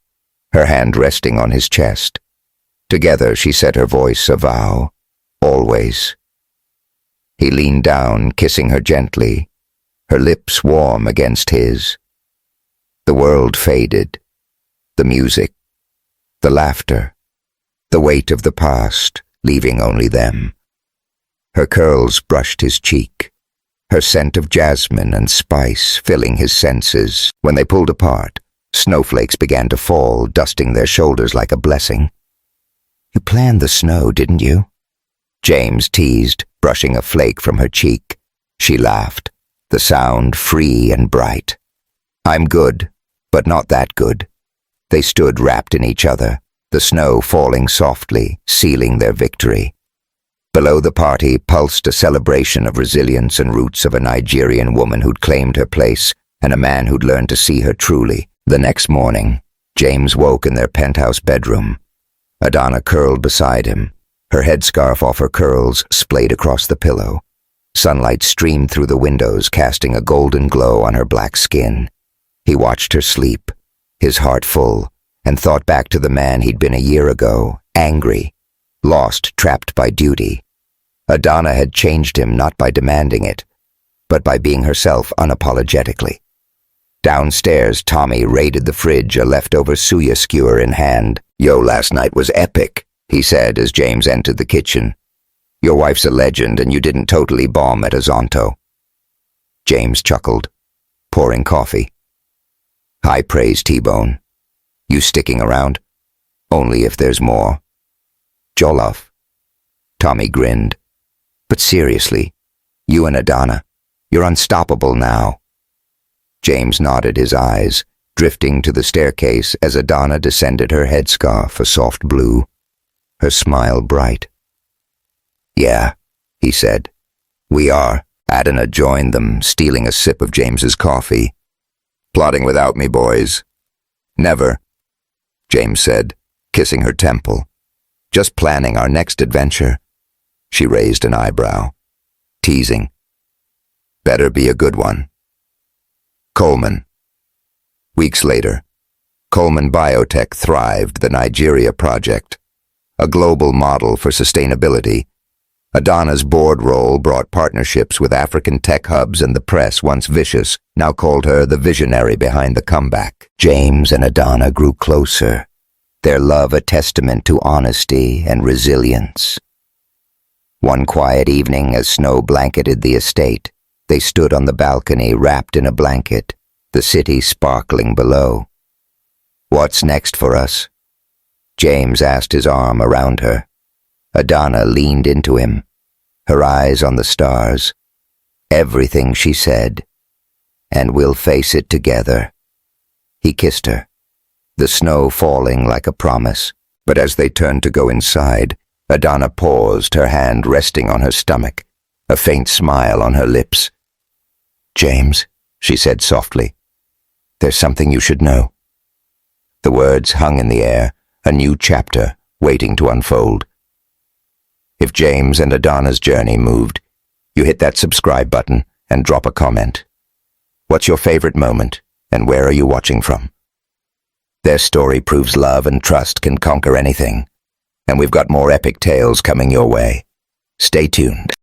her hand resting on his chest. Together she set her voice a vow, always. He leaned down, kissing her gently, her lips warm against his. The world faded, the music, the laughter, the weight of the past, leaving only them. Her curls brushed his cheek, her scent of jasmine and spice filling his senses. When they pulled apart, snowflakes began to fall, dusting their shoulders like a blessing. "You planned the snow, didn't you?" James teased, brushing a flake from her cheek. She laughed, the sound free and bright. "I'm good, but not that good." They stood wrapped in each other, the snow falling softly, sealing their victory. Below the party pulsed a celebration of resilience and roots of a Nigerian woman who'd claimed her place and a man who'd learned to see her truly. The next morning, James woke in their penthouse bedroom. Adana curled beside him, her headscarf off her curls splayed across the pillow. Sunlight streamed through the windows, casting a golden glow on her black skin. He watched her sleep, his heart full, and thought back to the man he'd been a year ago, angry, lost, trapped by duty. Adana had changed him not by demanding it, but by being herself unapologetically. Downstairs, Tommy raided the fridge, a leftover suya skewer in hand. "Yo, last night was epic," he said as James entered the kitchen. "Your wife's a legend and you didn't totally bomb at Azonto." James chuckled, pouring coffee. "High praise, T-Bone. You sticking around? Only if there's more." "Jollof." Tommy grinned. "But seriously, you and Adana, you're unstoppable now." James nodded his eyes, drifting to the staircase as Adana descended, her headscarf a soft blue, her smile bright. "Yeah," he said. "We are." Adana joined them, stealing a sip of James's coffee. "Plotting without me, boys?" "Never," James said, kissing her temple. "Just planning our next adventure." She raised an eyebrow. "Teasing. Better be a good one." Coleman. Weeks later, Coleman Biotech thrived, the Nigeria project, a global model for sustainability. Adana's board role brought partnerships with African tech hubs, and the press, once vicious, now called her the visionary behind the comeback. James and Adana grew closer, their love a testament to honesty and resilience. One quiet evening, as snow blanketed the estate, they stood on the balcony wrapped in a blanket, the city sparkling below. "What's next for us?" James asked, his arm around her. Adana leaned into him, her eyes on the stars. "Everything," she said, "and we'll face it together." He kissed her, the snow falling like a promise. But as they turned to go inside, Adana paused, her hand resting on her stomach, a faint smile on her lips. "James," she said softly, "there's something you should know." The words hung in the air, a new chapter waiting to unfold. If James and Adana's journey moved, you hit that subscribe button and drop a comment. What's your favorite moment, and where are you watching from? Their story proves love and trust can conquer anything, and we've got more epic tales coming your way. Stay tuned.